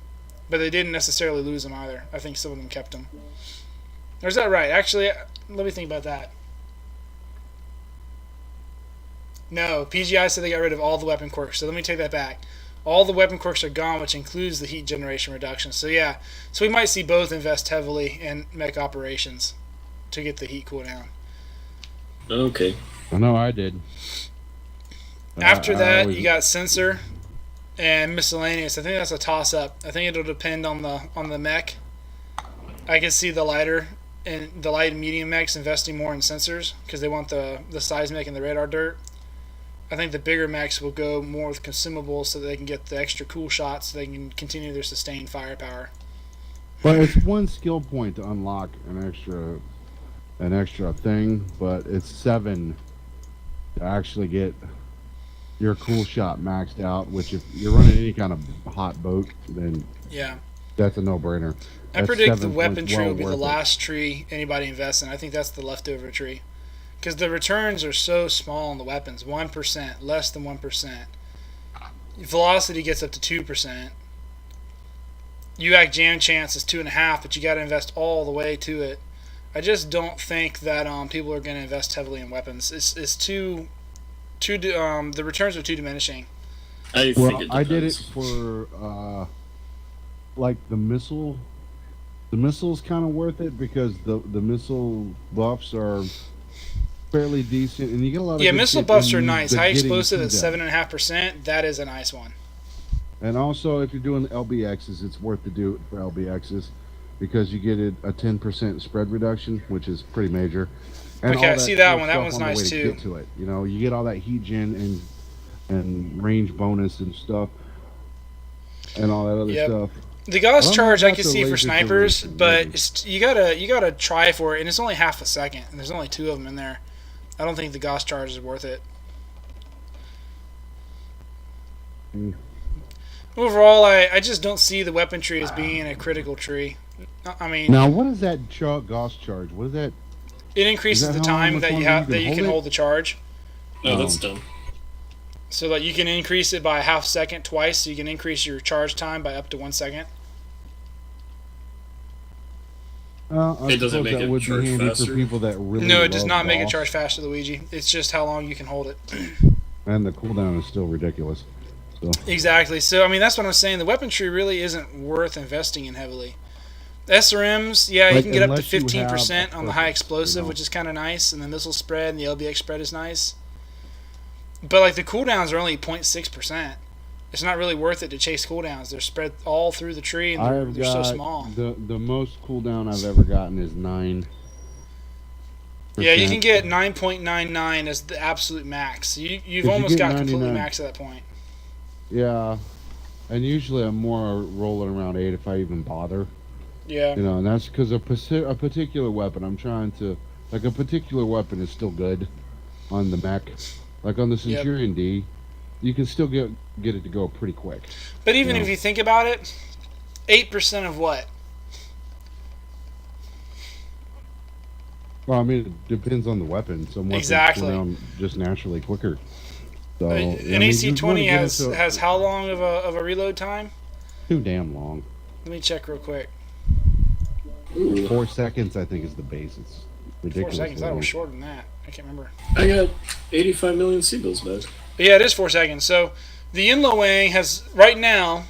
but they didn't necessarily lose them either. I think some of them kept them. Or is that right? Actually, let me think about that. No, PGI said they got rid of all the weapon quirks, so let me take that back. All the weapon quirks are gone, which includes the heat generation reduction. So yeah, so we might see both invest heavily in mech operations to get the heat cooldown. Okay. I know I did. After that, you got sensor and miscellaneous. I think that's a toss-up. I think it'll depend on the mech. I can see the light and medium mechs investing more in sensors because they want the seismic and the radar dirt. I think the bigger mechs will go more with consumables so that they can get the extra cool shots so they can continue their sustained firepower. But it's one skill point to unlock an extra thing, but it's 7 to actually get your cool shot maxed out, which if you're running any kind of hot boat, then yeah, that's a no-brainer. I predict the weapon tree will be the last tree anybody invests in. I think that's the leftover tree. Because the returns are so small on the weapons, 1%, less than 1%. Velocity gets up to 2%. UAC jam chance is 2.5%, but you got to invest all the way to it. I just don't think that people are going to invest heavily in weapons. It's too the returns are too diminishing. I did it for like the missile. The missile's kind of worth it because the missile buffs are fairly decent, and you get a lot of missile buffs are nice. High explosive at 7.5%. That is a nice one. And also, if you're doing LBXs, it's worth to do it for LBXs because you get a 10% spread reduction, which is pretty major. And okay, I see that one. That one's on nice too. Get to it. You know, you get all that heat gen and range bonus and stuff, and all that other stuff. The Gauss charge I can see for snipers, but you gotta try for it, and it's only half a second, and there's only 2 of them in there. I don't think the Gauss charge is worth it. Overall, I just don't see the weapon tree as being a critical tree. I mean, now what is that Gauss charge? What is that? It increases the time that you can hold the charge. No, that's dumb. So that you can increase it by a half second twice, so you can increase your charge time by up to 1 second. It doesn't make it charge faster. For people that really no, it does not make it charge faster, Luigi. It's just how long you can hold it. And the cooldown is still ridiculous. So. Exactly. So I mean, that's what I'm saying. The weapon tree really isn't worth investing in heavily. SRMs, yeah, you can get up to 15% on the high explosive, which is kind of nice, and the missile spread and the LBX spread is nice. But like the cooldowns are only 0.6%. It's not really worth it to chase cooldowns. They're spread all through the tree, and they're so small. The most cooldown I've ever gotten is 9. Yeah, you can get 9.99 as the absolute max. You've almost got completely maxed at that point. Yeah, and usually I'm more rolling around 8 if I even bother. Yeah. You know, and that's because a particular weapon I'm trying to Like a particular weapon is still good on the mech. Like on the Centurion D, you can still get it to go pretty quick. But even if you think about it, 8% of what? Well, I mean, it depends on the weapon. Some weapons go down just naturally quicker. So, an AC-20 has how long of a reload time? Too damn long. Let me check real quick. 4 seconds, I think, is the base. It's ridiculous. 4 seconds. I was shorter than that. I can't remember. I got 85 million seagulls back. Yeah, it is 4 seconds. So the Inlo has right now.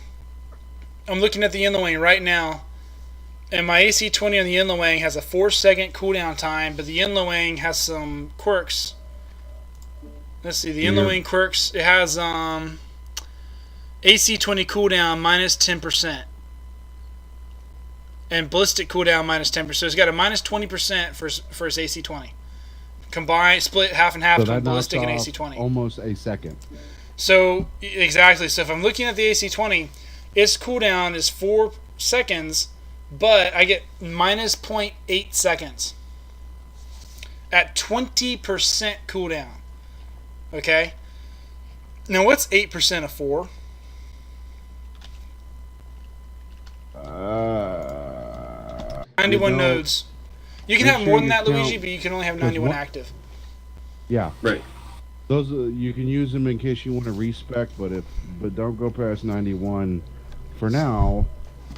I'm looking at the Inlo right now, and my AC-20 on the Inlo has a 4-second cooldown time, but the Inlo has some quirks. Let's see, the Inlo quirks. It has AC-20 cooldown minus 10%. And ballistic cooldown minus 10%. So it's got a minus 20% for its AC-20. Combined, split half and half between ballistic and AC-20. Almost a second. So, exactly. So if I'm looking at the AC-20, its cooldown is 4 seconds, but I get minus 0.8 seconds. At 20% cooldown. Okay? Now what's 8% of 4? 91 nodes. You can have more than that, Luigi, but you can only have 91 active. Yeah. Right. Those you can use them in case you want to respec, but don't go past 91 for now,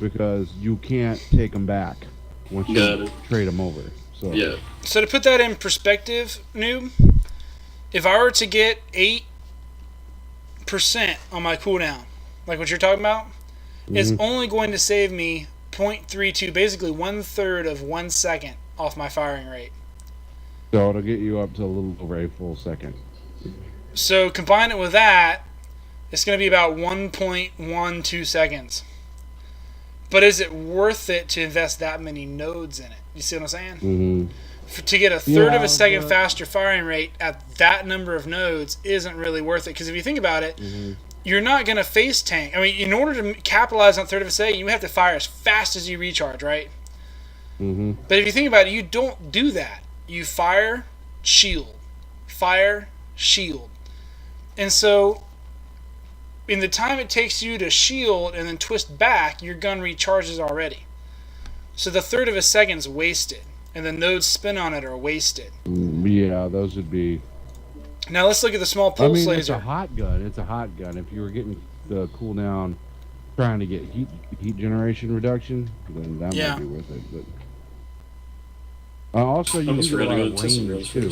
because you can't take them back once you trade them over. So yeah. So to put that in perspective, Noob, if I were to get 8% on my cooldown, like what you're talking about, it's only going to save me 0.32, basically 1/3 of 1 second off my firing rate. So it'll get you up to a little over a full second. So combine it with that, it's going to be about 1.12 seconds. But is it worth it to invest that many nodes in it? You see what I'm saying? To get a third of a second faster firing rate at that number of nodes isn't really worth it. Because if you think about it, you're not going to face tank. I mean, in order to capitalize on third of a second, you have to fire as fast as you recharge, right? But if you think about it, you don't do that. You fire, shield. Fire, shield. And so, in the time it takes you to shield and then twist back, your gun recharges already. So the third of a second's wasted. And the nodes spin on it are wasted. Yeah, those would be... Now let's look at the small pulse laser. It's a hot gun. It's a hot gun. If you were getting the cooldown, trying to get heat generation reduction, then that might be worth it. But also, you need a lot of range too.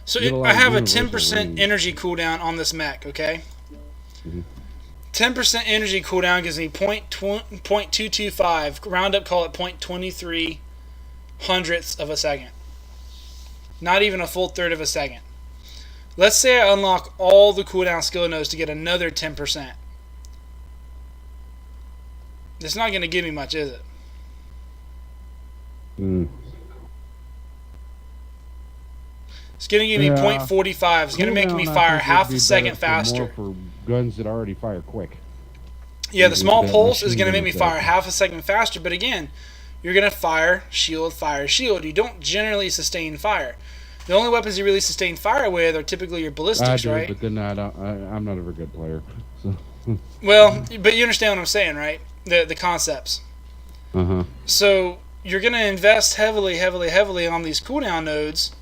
So I have a 10% energy cooldown on this mech. Okay. 10% energy cooldown gives me 0.225. Round up, call it 0.23 hundredths of a second. Not even a full third of a second. Let's say I unlock all the cooldown skill nodes to get another 10%. It's not going to give me much, is it? It's going to give me 0.45. It's going to make me fire half a second faster. For guns that already fire quick. Yeah, the small pulse is going to make me fire half a second faster. But again, you're going to fire, shield, fire, shield. You don't generally sustain fire. The only weapons you really sustain fire with are typically your ballistics, right? But then I'm not a very good player. So. Well, but you understand what I'm saying, right? The concepts. So you're going to invest heavily on these cooldown nodes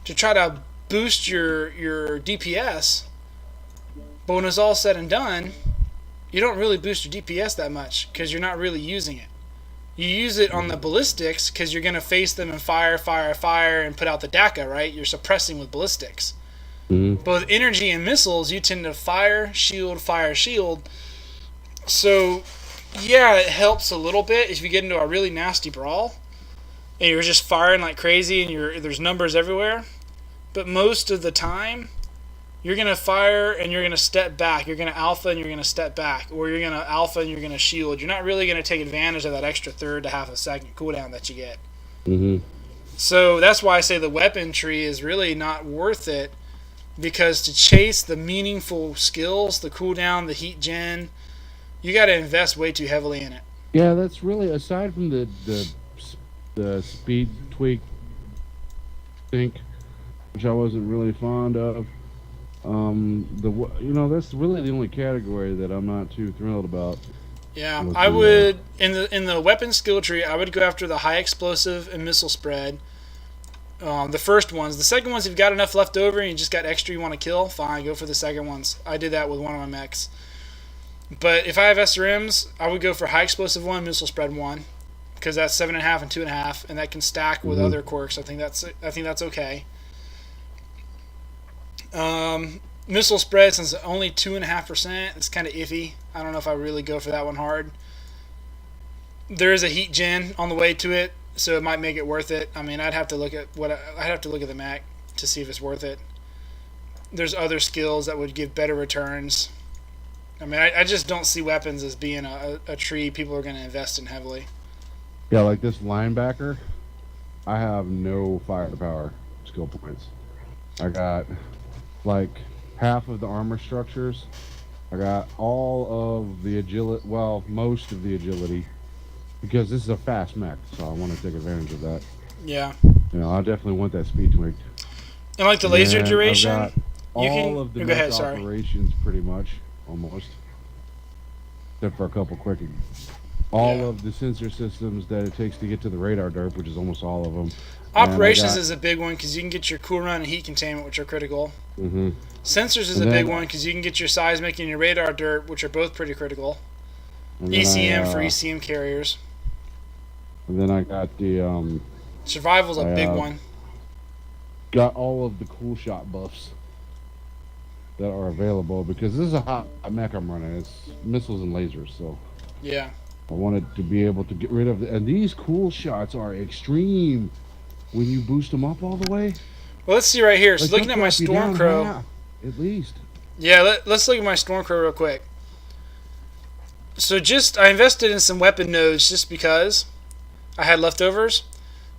to try to boost your DPS. But when it's all said and done, you don't really boost your DPS that much because you're not really using it. You use it on the ballistics because you're going to face them and fire, and put out the DACA, right? You're suppressing with ballistics. But with energy and missiles, you tend to fire, shield. So, yeah, it helps a little bit if you get into a really nasty brawl and you're just firing like crazy and there's numbers everywhere. But most of the time, you're going to fire and you're going to step back. You're going to alpha and you're going to step back. Or you're going to alpha and you're going to shield. You're not really going to take advantage of that extra third to half a second cooldown that you get. So that's why I say the weapon tree is really not worth it. Because to chase the meaningful skills, the cooldown, the heat gen, you got to invest way too heavily in it. Yeah, that's really, aside from the speed tweak Sync, which I wasn't really fond of. That's really the only category that I'm not too thrilled about. Yeah, I would in the weapon skill tree. I would go after the high explosive and missile spread. The first ones. The second ones, if you've got enough left over and you just got extra you want to kill, fine, go for the second ones. I did that with one of my mechs. But if I have SRMs, I would go for high explosive 1, missile spread 1, because that's 7.5 and 2.5, and that can stack with other quirks. I think that's okay. Missile spread, since it's only 2.5%, it's kind of iffy. I don't know if I really go for that one hard. There is a heat gen on the way to it, so it might make it worth it. I mean, I'd have to look at the Mech to see if it's worth it. There's other skills that would give better returns. I mean, I just don't see weapons as being a tree people are going to invest in heavily. Yeah, like this linebacker, I have no firepower skill points. I got like half of the armor structures. I got all of the agility, well, most of the agility, because this is a fast mech, so I want to take advantage of that. Yeah. I definitely want that speed tweak. And like the laser duration, I've got all of the mech operations pretty much, almost, except for a couple quick. All of the sensor systems that it takes to get to the radar derp, which is almost all of them. Operations is a big one because you can get your cool run and heat containment, which are critical. Sensors is a big one because you can get your seismic and your radar derp, which are both pretty critical. ECM for ECM carriers. And then I got the survival's a big one. Got all of the cool shot buffs that are available because this is a hot mech I'm running. It's missiles and lasers, so yeah. I wanted to be able to get rid of and these cool shots are extreme when you boost them up all the way. Well, let's see right here. So looking at my Stormcrow, at least. Yeah, let's look at my Stormcrow real quick. So I invested in some weapon nodes just because I had leftovers.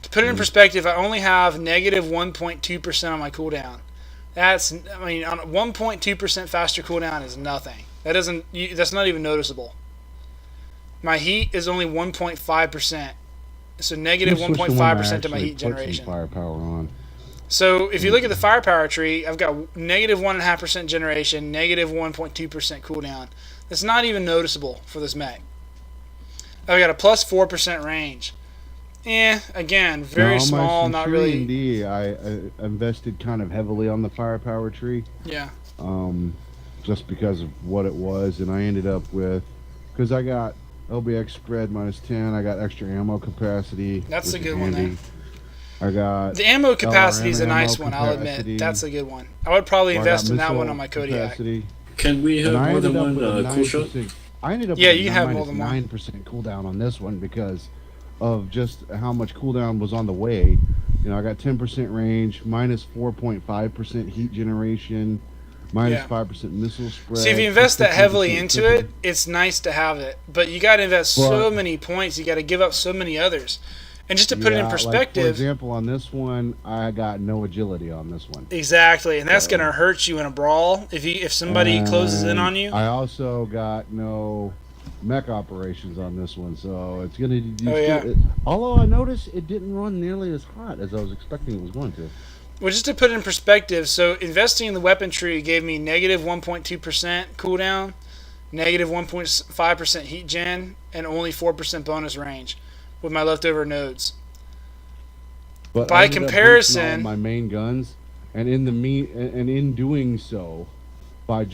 To put it in perspective, I only have negative 1.2% on my cooldown. On 1.2% faster cooldown is nothing. That's not even noticeable. My heat is only 1.5%. So negative 1.5% of my heat generation. Firepower on. So if you look at the firepower tree, I've got negative 1.5% generation, negative 1.2% cooldown. That's not even noticeable for this mech. I've got a plus 4% range. Again, very small, not really. D, I invested kind of heavily on the firepower tree. Yeah. Just because of what it was, and I ended up with, because I got LBX spread -10, I got extra ammo capacity. That's a good one there. I got the ammo capacity is a nice one, I'll admit. That's a good one. I would probably invest in that one on my Kodiak. Can we have more than one cool shot? I ended up with you can have more than 9% cooldown on this one because of just how much cooldown was on the way. I got 10% range, minus 4.5% heat generation, minus 5% missile spread. See, if you invest that heavily into it, it's nice to have it. But you got to invest so many points. You got to give up so many others. And just to put it in perspective, like for example, on this one, I got no agility on this one. Exactly, and that's going to hurt you in a brawl if somebody closes in on you. I also got no mech operations on this one, so it's going to. Although I noticed it didn't run nearly as hot as I was expecting it was going to. Well, just to put it in perspective, so investing in the weapon tree gave me negative 1.2% cooldown, negative 1.5% heat gen, and only 4% bonus range with my leftover nodes. But by comparison, all my main guns, and in doing so, by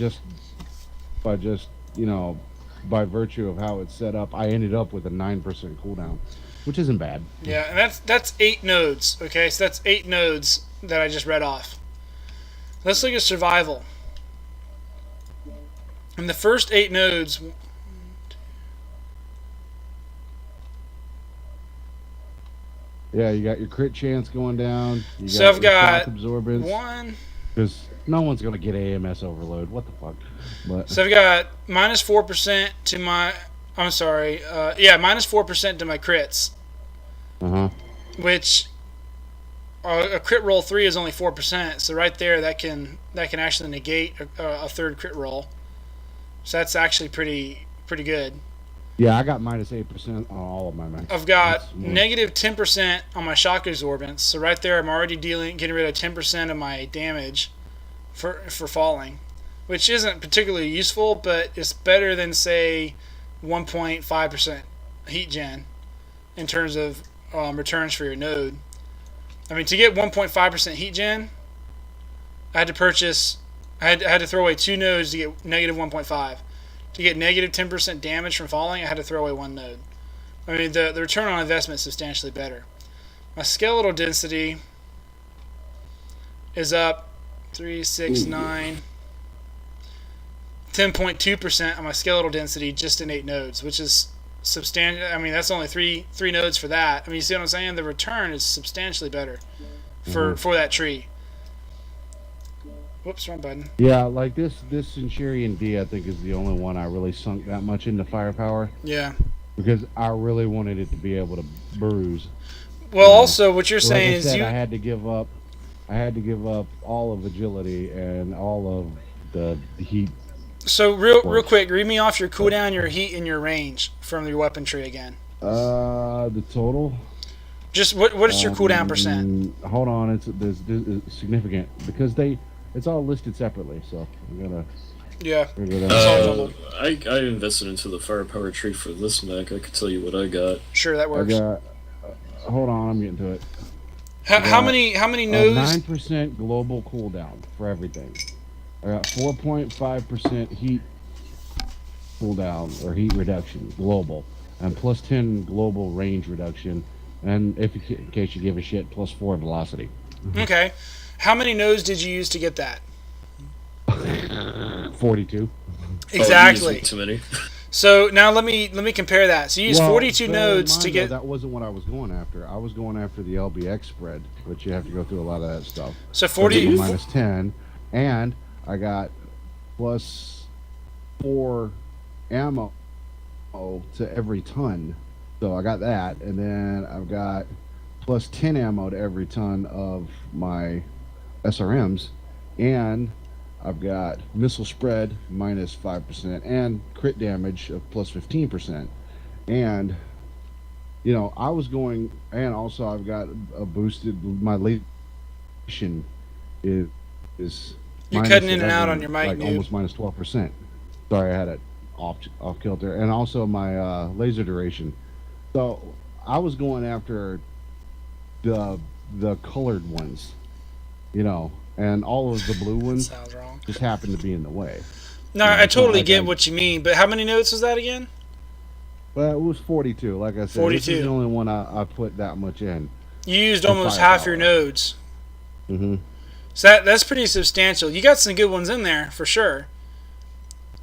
virtue of how it's set up, I ended up with a 9% cooldown, which isn't bad. Yeah, and that's 8 nodes. Okay, so that's 8 nodes that I just read off. Let's look at survival. In the first 8 nodes. Yeah, you got your crit chance going down. So I've got absorbance. 1. Because no one's going to get AMS overload. What the fuck? But. So I've got minus 4% to my. I'm sorry. Minus 4% to my crits. Which a crit roll 3 is only 4%. So right there, that can actually negate a third crit roll. So that's actually pretty good. Yeah, I got minus 8% on all of my mechs. I've got negative 10% on my shock absorbance. So right there, I'm already getting rid of 10% of my damage for falling, which isn't particularly useful, but it's better than say 1.5% heat gen in terms of returns for your node. I mean, to get 1.5% heat gen, I had to throw away 2 nodes to get negative 1.5. To get negative 10% damage from falling, I had to throw away 1 node. I mean, the return on investment is substantially better. My skeletal density is up 3, 6, 9, 10.2% on my skeletal density just in 8 nodes, which is substantial. I mean, that's only three nodes for that. I mean, you see what I'm saying? The return is substantially better for that tree. Whoops, wrong button. Yeah, like this Centurion D, I think, is the only one I really sunk that much into firepower. Yeah. Because I really wanted it to be able to bruise. Well, also, what you're saying is I had to give up all of agility and all of the heat. So real quick, read me off your cooldown, your heat, and your range from your weapon tree again. The total. Just what is your cooldown percent? Hold on, it's significant because it's all listed separately, so I'm gonna. Yeah. I invested into the firepower tree for this mech. I could tell you what I got. Sure, that works. Hold on, I'm getting to it. How many nodes? 9% global cooldown for everything. I got 4.5% heat cooldown or heat reduction global, and plus 10 global range reduction, and in case you give a shit, plus 4 velocity. Okay. How many nodes did you use to get that? 42. Exactly. Too many. So now let me compare that. So you use 42 nodes to get. That wasn't what I was going after. I was going after the LBX spread, which you have to go through a lot of that stuff. So 40 minus 10, and I got plus 4 ammo to every ton. So I got that, and then I've got plus 10 ammo to every ton of my SRMs, and I've got missile spread minus 5% and crit damage of plus 15%. And I was going, and also I've got a boosted, my lation is you're cutting in and out on your mic, like almost minus 12%. Sorry, I had it off kilter. And also my laser duration. So I was going after the colored ones, and all of the blue ones just happened to be in the way. No, I totally get what you mean, but how many nodes was that again? Well, it was 42. Like I said, 42. This is the only one I put that much in. You used almost half your nodes. So that's pretty substantial. You got some good ones in there for sure.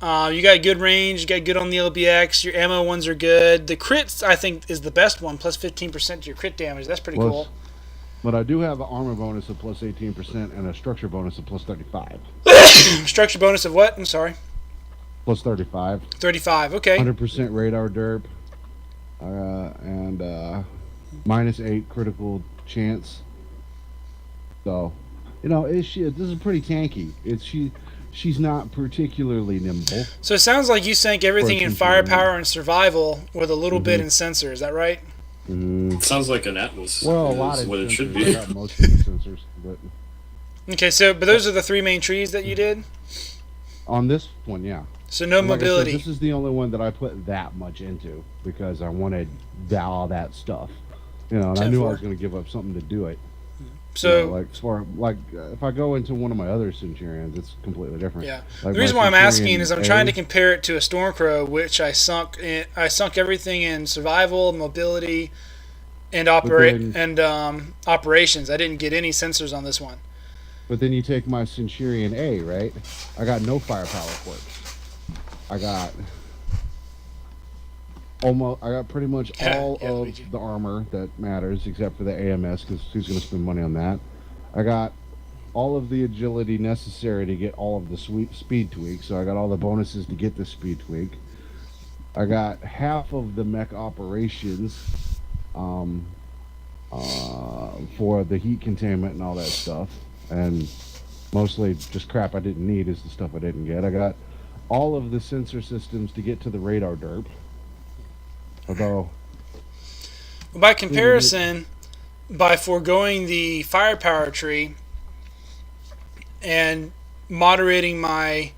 You got good range. You got good on the LBX. Your ammo ones are good. The crits, I think, is the best one. Plus 15% to your crit damage. That's pretty cool. But I do have an armor bonus of plus 18% and a structure bonus of plus 35. Structure bonus of what? I'm sorry. Plus 35. 35. Okay. 100% radar derp. And minus 8 critical chance. So, this is pretty tanky. She's not particularly nimble. So it sounds like you sank everything in firepower and survival with a little bit in sensor. Is that right? Sounds like an Atlas. Well, a lot of what it should be. Most of the sensors, but okay, but those are the 3 main trees that you did? On this one, yeah. So no mobility. This is the only one that I put that much into because I wanted all that stuff. And I knew I was going to give up something to do it. So, if I go into one of my other Centurions, it's completely different. Yeah. Like the reason why I'm asking is I'm trying to compare it to a Stormcrow, which I sunk everything in survival, mobility, and operations. I didn't get any sensors on this one. But then you take my Centurion A, right? I got no firepower quirks. I got pretty much all of the armor that matters, except for the AMS, because who's going to spend money on that? I got all of the agility necessary to get all of the speed tweaks, so I got all the bonuses to get the speed tweak. I got half of the mech operations for the heat containment and all that stuff, and mostly just crap I didn't need is the stuff I didn't get. I got all of the sensor systems to get to the radar derp. Although, By comparison, by foregoing the firepower tree and moderating my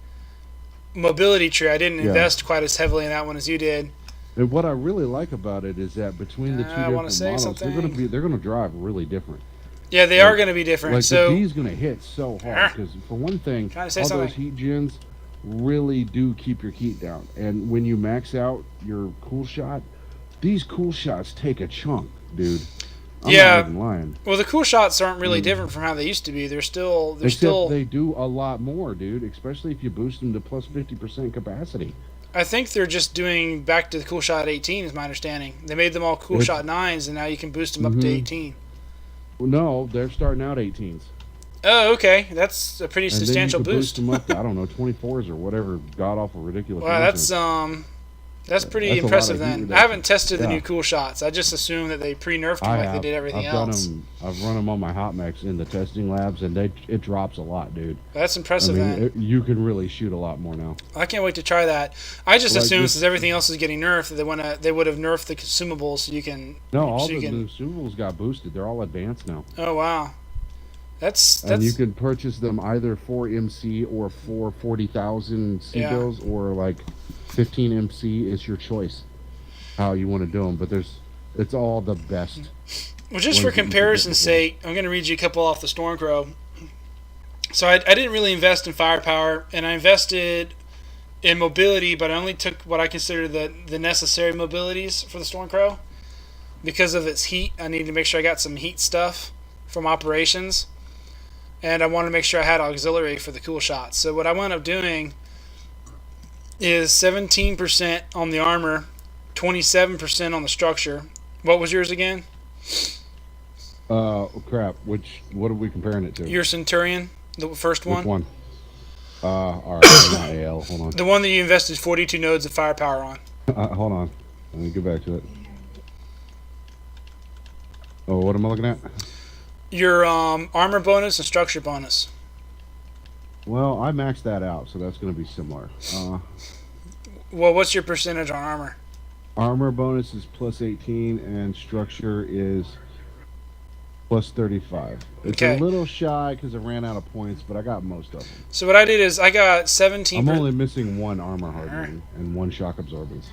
mobility tree, I didn't invest quite as heavily in that one as you did. And what I really like about it is that between the two different models, something. they're gonna drive really different. Yeah, they are going to be different. Like so the D's gonna hit so hard because for one thing, those heat gens really do keep your heat down. And when you max out your cool shot, these cool shots take a chunk, dude. I'm not even lying. Well, the cool shots aren't really different from how they used to be. They're still. They do a lot more, dude. Especially if you boost them to plus 50% capacity. I think they're just doing back to the cool shot 18, is my understanding. They made them all cool shot 9s, and now you can boost them up to 18. Well, no, they're starting out 18s. Oh, okay. That's a pretty substantial boost. Boost them up to, I don't know, 24s or whatever god awful ridiculous. Wow, that's pretty impressive then. I haven't tested the new cool shots. I just assume that they pre-nerfed them like they did everything else. I've run them on my hot mechs in the testing labs, and it drops a lot, dude. That's impressive then. You can really shoot a lot more now. I can't wait to try that. I just assumed since everything else is getting nerfed, that they would have nerfed the consumables so you can... No, all the consumables got boosted. They're all advanced now. Oh, wow. And you can purchase them either for MC or for 40,000 C bills or like 15 MC is your choice how you want to do them. But it's all the best. Well, just for comparison's sake, I'm going to read you a couple off the Stormcrow. So I didn't really invest in firepower, and I invested in mobility, but I only took what I consider the necessary mobilities for the Stormcrow. Because of its heat, I needed to make sure I got some heat stuff from operations. And I wanted to make sure I had auxiliary for the cool shots. So what I wound up doing is 17% on the armor, 27% on the structure. What was yours again? Crap. What are we comparing it to? Your Centurion, the first one. Which one? All right, not AL. Hold on. The one that you invested 42 nodes of firepower on. Hold on. Let me get back to it. Oh, what am I looking at? Your armor bonus and structure bonus. Well, I maxed that out, so that's going to be similar. Well, what's your percentage on armor? Armor bonus is plus 18, and structure is plus 35. It's a little shy because I ran out of points, but I got most of them. So what I did is I got 17... I'm only missing one armor hardening and one shock absorbance.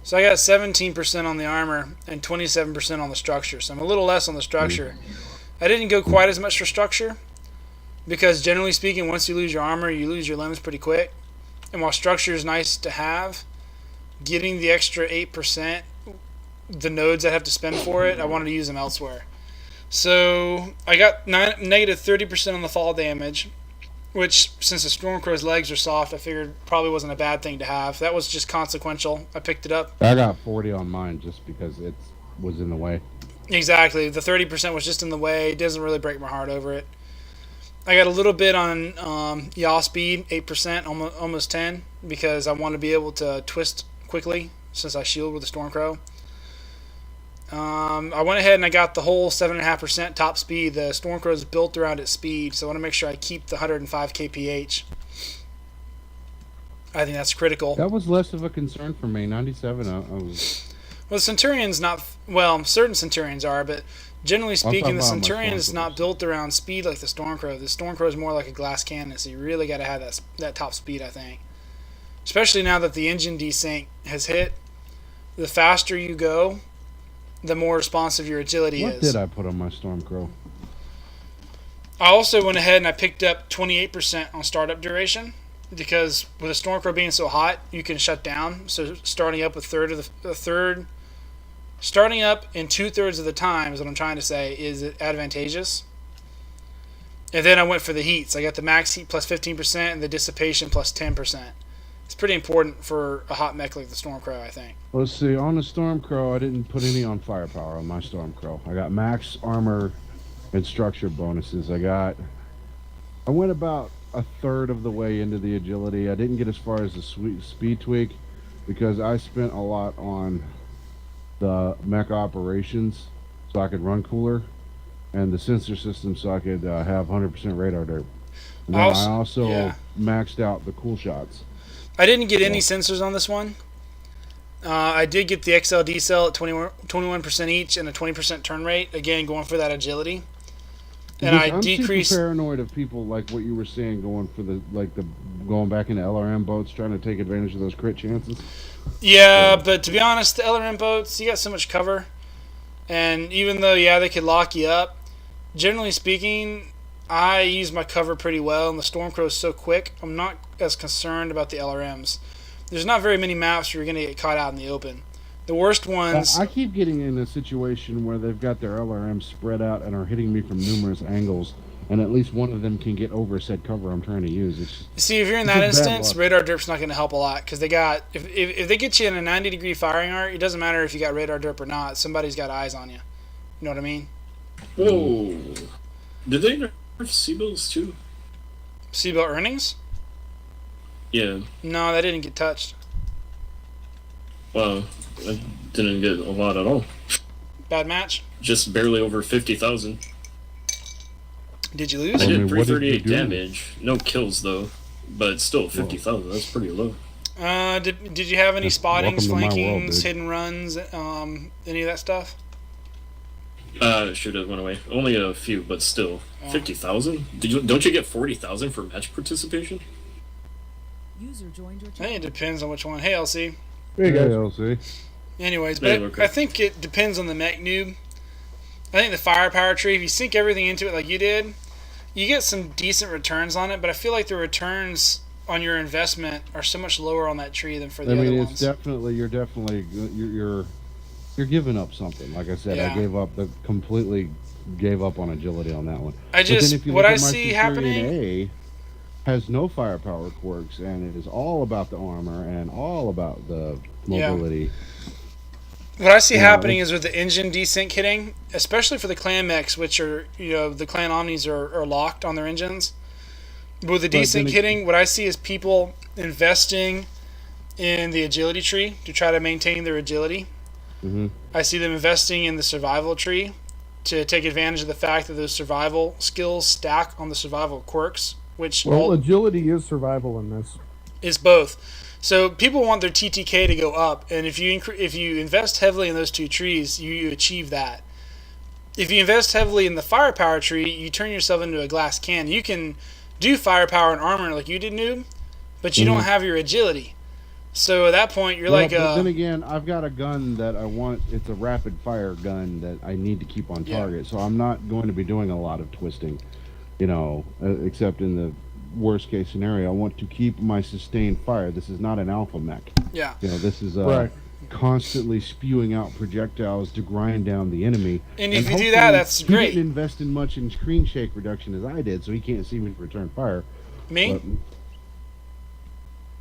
So I got 17% on the armor and 27% on the structure. So I'm a little less on the structure. I didn't go quite as much for structure because generally speaking, once you lose your armor, you lose your limbs pretty quick. And while structure is nice to have, getting the extra 8%, the nodes I have to spend for it, I wanted to use them elsewhere. So I got negative 30% on the fall damage, which since the Stormcrow's legs are soft, I figured probably wasn't a bad thing to have. That was just consequential. I picked it up. I got 40 on mine just because it was in the way. Exactly. The 30% was just in the way. It doesn't really break my heart over it. I got a little bit on yaw speed, 8%, almost 10, because I want to be able to twist quickly since I shield with the Stormcrow. I went ahead and I got the whole 7.5% top speed. The Stormcrow is built around its speed, so I want to make sure I keep the 105 kph. I think that's critical. That was less of a concern for me. 97, I was... Well, the Centurion's not... Well, certain Centurions are, but generally speaking, the Centurion is not built around speed like the Stormcrow. The Stormcrow is more like a glass cannon, so you really got to have that top speed, I think. Especially now that the engine desync has hit. The faster you go, the more responsive your agility is. What did I put on my Stormcrow? I also went ahead and I picked up 28% on startup duration because with a Stormcrow being so hot, you can shut down. So starting up starting up in 2/3 of the time is what I'm trying to say is advantageous. And then I went for the heats. I got the max heat plus 15% and the dissipation plus 10%. It's pretty important for a hot mech like the Stormcrow, I think. Let's see. On the Stormcrow, I didn't put any on firepower on my Stormcrow. I got max armor and structure bonuses. I went about a third of the way into the agility. I didn't get as far as the speed tweak because I spent a lot on the mech operations so I could run cooler and the sensor system so I could have 100% radar derp. And then I also maxed out the cool shots. I didn't get any sensors on this one. I did get the XLD cell at 21% each and a 20% turn rate. Again, going for that agility. And I'm super paranoid of people like what you were saying, going for the going back into LRM boats, trying to take advantage of those crit chances. Yeah, but to be honest, the LRM boats, you got so much cover, and even though they could lock you up, generally speaking, I use my cover pretty well, and the Stormcrow is so quick, I'm not as concerned about the LRMs. There's not very many maps where you're going to get caught out in the open. The worst ones... I keep getting in a situation where they've got their LRMs spread out and are hitting me from numerous angles, and at least one of them can get over said cover I'm trying to use. See, if you're in that instance, radar derp's not going to help a lot, because they got... If they get you in a 90-degree firing arc, it doesn't matter if you got radar derp or not. Somebody's got eyes on you. You know what I mean? Whoa. Did they nerf Seabills too? Seabill earnings? Yeah. No, that didn't get touched. Wow. I didn't get a lot at all. Bad match? Just barely over 50,000. Did you lose? I did 338 damage. No kills, though. But still, 50,000. That's pretty low. Did you have any spottings, flankings, hidden runs, any of that stuff? Should have went away. Only a few, but still. 50,000? Don't you get 40,000 for match participation? User joined your I think it depends on which one. Hey, LC. Hey, LC. Anyways, but I think it depends on the mech noob. I think the firepower tree, if you sink everything into it like you did, you get some decent returns on it, but I feel like the returns on your investment are so much lower on that tree than for the other ones. It's definitely you're giving up something. Like I said, I completely gave up on agility on that one. What I see happening A has no firepower quirks, and it is all about the armor and all about the mobility. What I see happening is with the engine desync hitting, especially for the clan mechs, which are, the clan omnis are locked on their engines. But with the desync hitting, what I see is people investing in the agility tree to try to maintain their agility. Mm-hmm. I see them investing in the survival tree to take advantage of the fact that those survival skills stack on the survival quirks. Agility is survival in this. It's both. So people want their TTK to go up, and if you invest heavily in those two trees, you achieve that. If you invest heavily in the firepower tree, you turn yourself into a glass can. You can do firepower and armor like you did, noob, but you don't have your agility. So at that point, you're but then again, I've got a gun that I want. It's a rapid fire gun that I need to keep on target. So I'm not going to be doing a lot of twisting, except in the worst case scenario. I want to keep my sustained fire. This is not an alpha mech. Yeah. This is constantly spewing out projectiles to grind down the enemy. And if you do that, that's great. He didn't invest in much in screen shake reduction as I did, so he can't see me return fire. Me?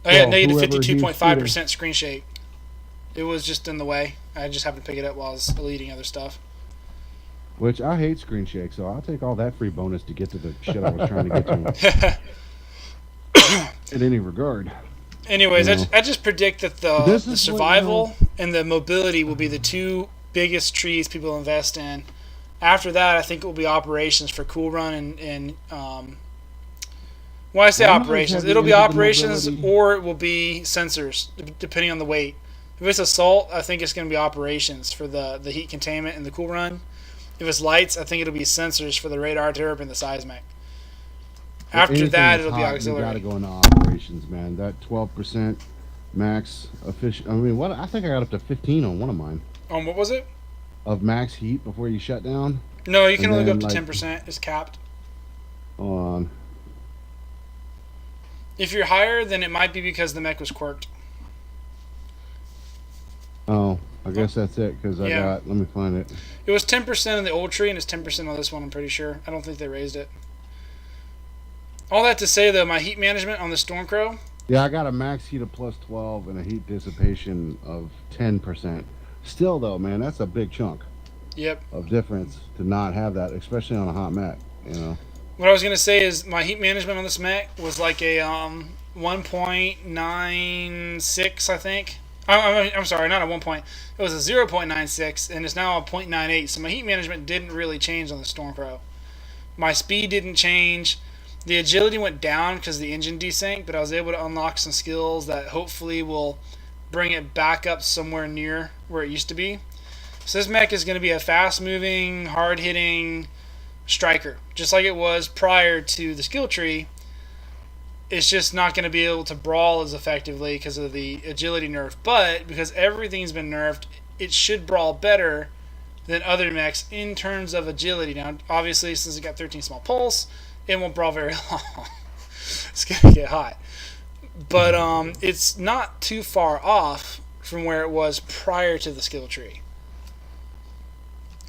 I had negative 52.5% screen shake. It was just in the way. I just happened to pick it up while I was deleting other stuff. Which I hate screen shake, so I'll take all that free bonus to get to the shit I was trying to get to. In any regard. Anyways, I just predict that the survival and the mobility will be the two biggest trees people invest in. After that, I think it will be operations for Cool Run and when I say operations, it'll be operations or it will be sensors, depending on the weight. If it's assault, I think it's going to be operations for the heat containment and the Cool Run. If it's lights, I think it'll be sensors for the radar turret and the seismic. After that, it'll be auxiliary. You got to go into operations, man. That 12% max efficient. I mean, what? I think I got up to 15 on one of mine. What was it? Of max heat before you shut down. No, you can only go up to 10%. It's capped. On. If you're higher, then it might be because the mech was quirked. Oh, I guess that's it, because let me find it. It was 10% in the old tree, and it's 10% on this one, I'm pretty sure. I don't think they raised it. All that to say, though, my heat management on the Stormcrow... Yeah, I got a max heat of plus 12 and a heat dissipation of 10%. Still, though, man, that's a big chunk. Yep. Of difference to not have that, especially on a hot mech, What I was going to say is my heat management on this mech was like a 1.96, I think. I'm sorry, not a 1 point. It was a 0.96, and it's now a 0.98. So my heat management didn't really change on the Stormcrow. My speed didn't change. The agility went down because of the engine desync, but I was able to unlock some skills that hopefully will bring it back up somewhere near where it used to be. So this mech is going to be a fast-moving, hard-hitting striker, just like it was prior to the skill tree. It's just not going to be able to brawl as effectively because of the agility nerf. But because everything's been nerfed, it should brawl better than other mechs in terms of agility. Now, obviously, since it got 13 small pulse, it won't brawl very long. It's going to get hot. But it's not too far off from where it was prior to the skill tree.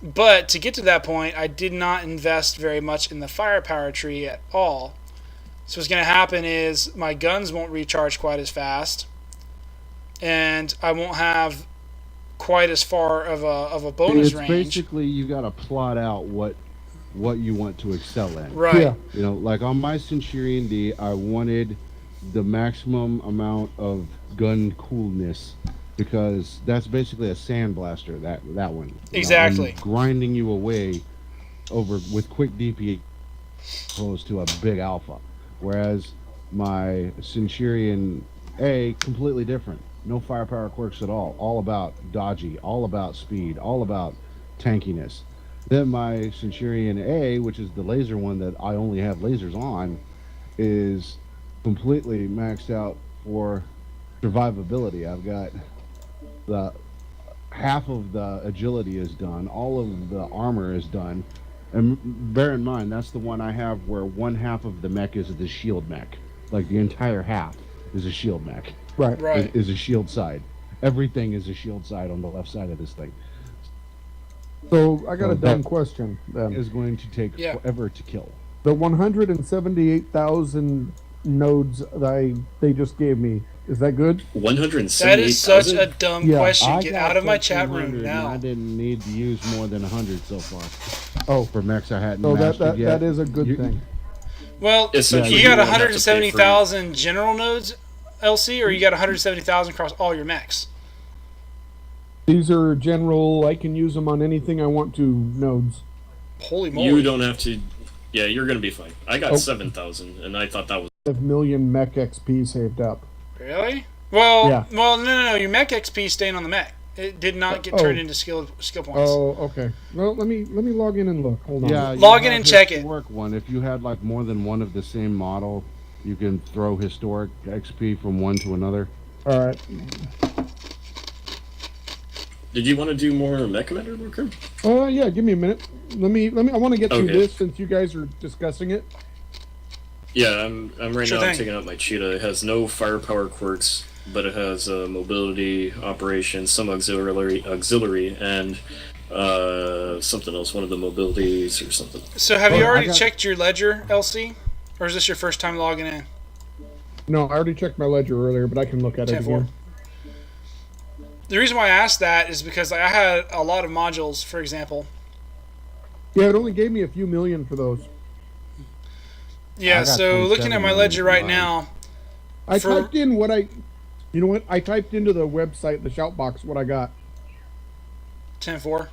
But to get to that point, I did not invest very much in the firepower tree at all. So what's going to happen is my guns won't recharge quite as fast, and I won't have quite as far of a bonus range. Basically, you got to plot out what you want to excel in. Right. Yeah. You know, like on my Centurion D, I wanted the maximum amount of gun coolness, because that's basically a sandblaster, that one. Exactly. I'm grinding you away over with quick DP opposed to a big alpha. Whereas my Centurion A, completely different. No firepower quirks at all about dodgy, all about speed, all about tankiness. Then my Centurion A, which is the laser one that I only have lasers on, is completely maxed out for survivability. I've got the half of the agility is done, all of the armor is done, and bear in mind that's the one I have where one half of the mech is the shield mech. Like the entire half is a shield mech. Right. Is a shield side. Everything is a shield side on the left side of this thing. So I got a dumb question then. Is going to take forever to kill. The 178,000 nodes that they just gave me, is that good? 178,000? That is such a dumb question. I Get got out of my chat room 1,300 now. and I didn't need to use more than 100 so far. Oh, For mechs I hadn't so mastered yet. that is a good thing. Well, Essentially, you got you won't have to pay for 170,000 general nodes, LC, or you got 170,000 across all your mechs? These are general, I can use them on anything I want to nodes. Holy moly. You don't have to. Yeah, you're going to be fine. I got 7,000, and I thought that was. 5 million mech XP saved up. Really? Well, Yeah. no. Your mech XP is staying on the mech. It did not get turned into skill points. Oh, okay. Well, let me log in and look. Hold on. Yeah, Log in and check it. Historic one. If you had like more than one of the same model, you can throw historic XP from one to another. All right. Did you want to do more Mech Commander, Worker? Yeah. Give me a minute. Let me. I want to get through Okay. this since you guys are discussing it. Yeah, I'm right Sure now thing. taking out my Cheetah. It has no firepower quirks, but it has mobility, operation, some auxiliary, and something else. One of the mobilities or something. So have you I already got- checked your ledger, LC? Or is this your first time logging in? No, I already checked my ledger earlier, but I can look at it 10-4. again. The reason why I asked that is because I had a lot of modules, for example. Yeah, it only gave me a few million for those. Yeah, got so looking at 27 my ledger right million. now, I For- typed in what I. You know what? I typed into the website, the shout box, what I got. 10-4.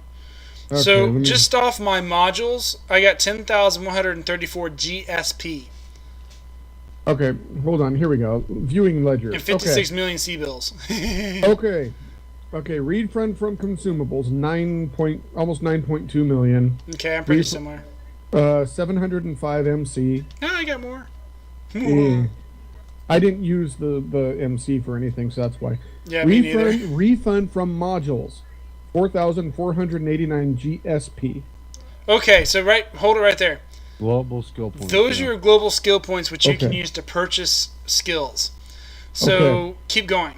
Okay, So let me- just off my modules, I got 10,134 GSP Okay, hold on. Here we go. Viewing ledger. and 56 million C-bills. Okay. Okay. Read fund from consumables almost 9.2 million. Okay, I'm pretty Ref- similar. 705 MC. No, I got more. I didn't use the MC for anything, so that's why. Yeah, me neither. Refund from modules. 4,489 GSP. Okay, so hold it right there. Global skill points. Those are yeah. your global skill points, which you can Okay. use to purchase skills. So Okay. keep going.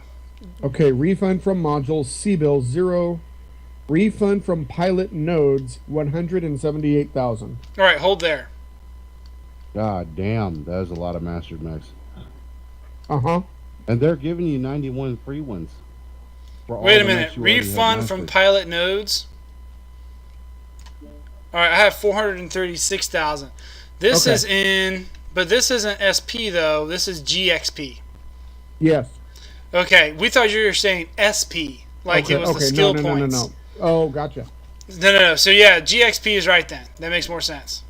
Okay, refund from modules, C-bill 0. Refund from pilot nodes, 178,000. All right, hold there. God damn, that is a lot of mastered mechs. Uh-huh. And they're giving you 91 free ones. for all Wait a the minute. mechs you already have Refund from mastered. pilot nodes. All right, I have 436,000. This Okay. is in, but this isn't SP though. This is GXP. Yes. Okay, we thought you were saying SP, like okay, it was okay. the skill no, points. No. Oh, gotcha. No. So yeah, GXP is right then. That makes more sense.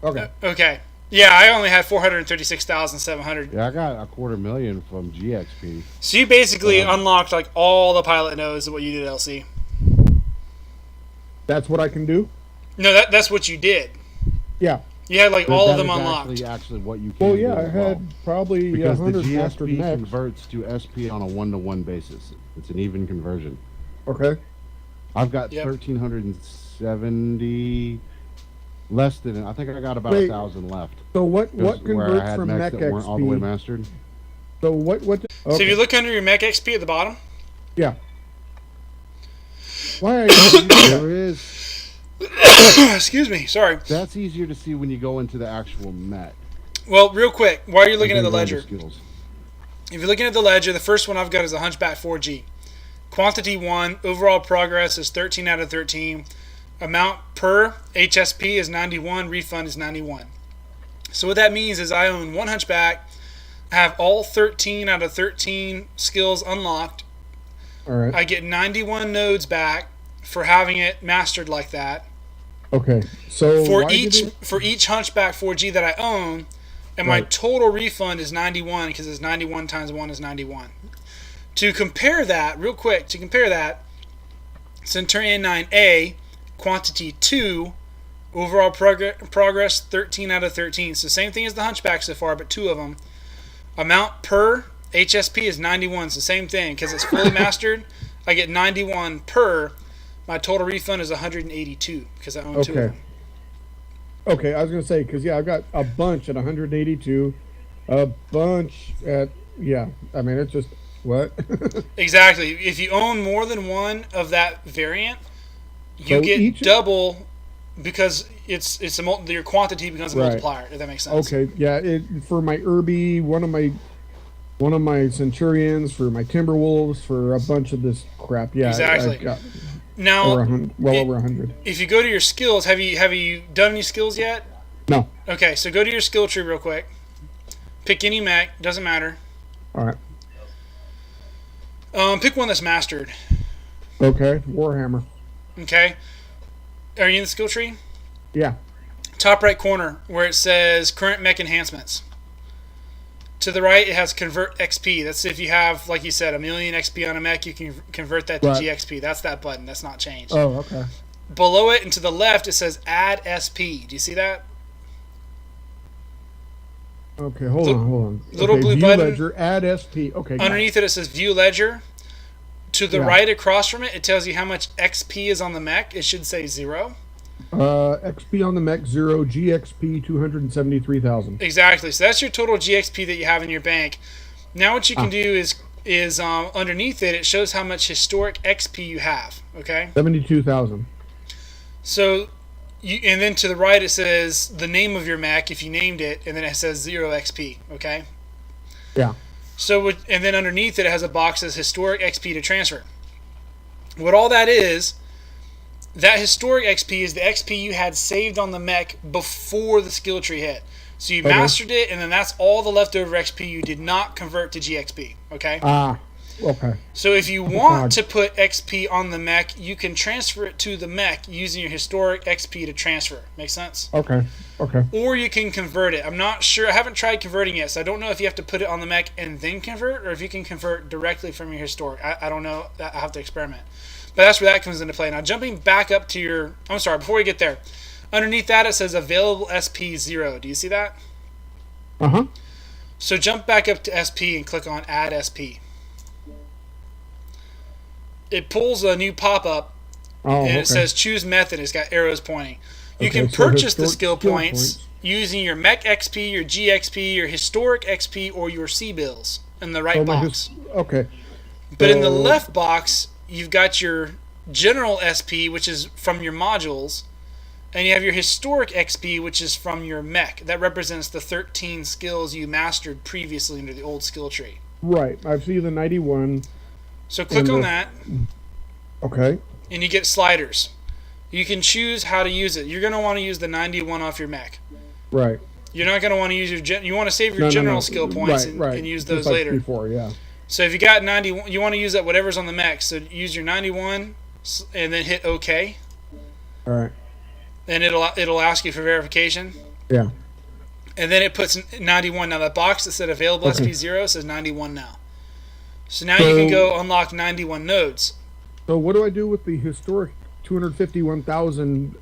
Okay. Okay. Yeah, I only had 436,700. Yeah, I got a 250,000 from GXP. So you basically unlocked like all the pilot nodes of what you did, LC. That's what I can do? No, that's what you did. Yeah. You had like But all that of them is unlocked. Actually, what you can Well, do yeah, I as had well. probably Because the 100 mastered GSP mechs. converts to SP on a 1-to-1 basis. It's an even conversion. Okay. I've got Yep. 1,370. Less than, I think I got about Wait. 1,000 left. So what Where I converts had from mechs mech that weren't all the way XP? mastered. So what? So if Okay. you look under your mech XP at the bottom, Yeah. Why? Are you There is. excuse me, sorry. That's easier to see when you go into the actual mech. Well, real quick, while you're looking at And the then go into ledger, skills. if you're looking at the ledger, the first one I've got is a Hunchback 4G. Quantity 1, overall progress is 13 out of 13. Amount per HSP is 91, refund is 91. So what that means is I own one Hunchback, I have all 13 out of 13 skills unlocked. All right. I get 91 nodes back for having it mastered like that. Okay. So For why did each Hunchback 4G that I own, and my Right. total refund is 91 because it's 91 times 1 is 91. To compare that, real quick, Centurion 9A, quantity 2, overall progress 13 out of 13. So same thing as the Hunchback so far, but 2 of them. Amount per HSP is 91, so same thing because it's fully mastered. I get 91 per. My total refund is 182 because I own 2 of Okay. them. Okay, I was gonna say because I've got a bunch at 182, a bunch at I mean, it's just what? Exactly. If you own more than one of that variant, you So get each- double because it's your quantity becomes a Right. multiplier. If that makes sense. Okay, yeah. For my Irby, one of my Centurions, for my Timberwolves, for a bunch of this crap. Yeah, Exactly. I've got Now, over 100. if you go to your skills, have you done any skills yet? No. Okay, so go to your skill tree real quick. Pick any mech, doesn't matter. All right. Pick one that's mastered. Okay. Warhammer. Okay. Are you in the skill tree? Yeah. Top right corner where it says current mech enhancements. To the right, it has convert XP. That's if you have, like you said, 1,000,000 XP on a mech, you can convert that to Right. GXP. That's that button. That's not changed. Oh, okay. Below it and to the left, it says add SP. Do you see that? Okay. Hold on. Little okay, blue view button. Ledger, add SP. Okay. got it. Underneath it, it says view ledger. To the Yeah. right across from it, it tells you how much XP is on the mech. It should say 0. XP on the mech 0, GXP 273,000. Exactly. So that's your total GXP that you have in your bank. Now what you can do is underneath it, it shows how much historic XP you have. Okay. 72,000. So, and then to the right it says the name of your mech if you named it, and then it says 0 XP. Okay. Yeah. So, and then underneath it has a box that says historic XP to transfer. What all that is, that historic XP is the XP you had saved on the mech before the skill tree hit. So you mastered it, and then that's all the leftover XP you did not convert to GXP. Okay. Okay. So if you want to put XP on the mech, you can transfer it to the mech using your historic XP to transfer. Make sense? Okay. Or you can convert it. I'm not sure. I haven't tried converting yet, so I don't know if you have to put it on the mech and then convert, or if you can convert directly from your historic. I don't know. I have to experiment. But that's where that comes into play. Now, jumping back up to your... I'm sorry, before we get there. Underneath that, it says available SP 0. Do you see that? Uh-huh. So jump back up to SP and click on Add SP. It pulls a new pop-up, and it says choose method. It's got arrows pointing. You can purchase the skill points using your Mech XP, your GXP, your historic XP, or your C-bills in the right box. Okay. But in the left box, you've got your general SP, which is from your modules, and you have your historic XP, which is from your mech. That represents the 13 skills you mastered previously under the old skill tree. Right. I see the 91. So click on that, Okay. and you get sliders. You can choose how to use it. You're going to want to use the 91 off your mech. Right. You're not going to want to use your... you want to save your general skill points and use those Just like later. Before, yeah. So if you got 91, you want to use that whatever's on the mech. So use your 91 and then hit OK. All right. And it'll ask you for verification. Yeah. and then it puts 91. Now that box that said available SP0 says 91 now. So now you can go unlock 91 nodes. So what do I do with the historic 251,000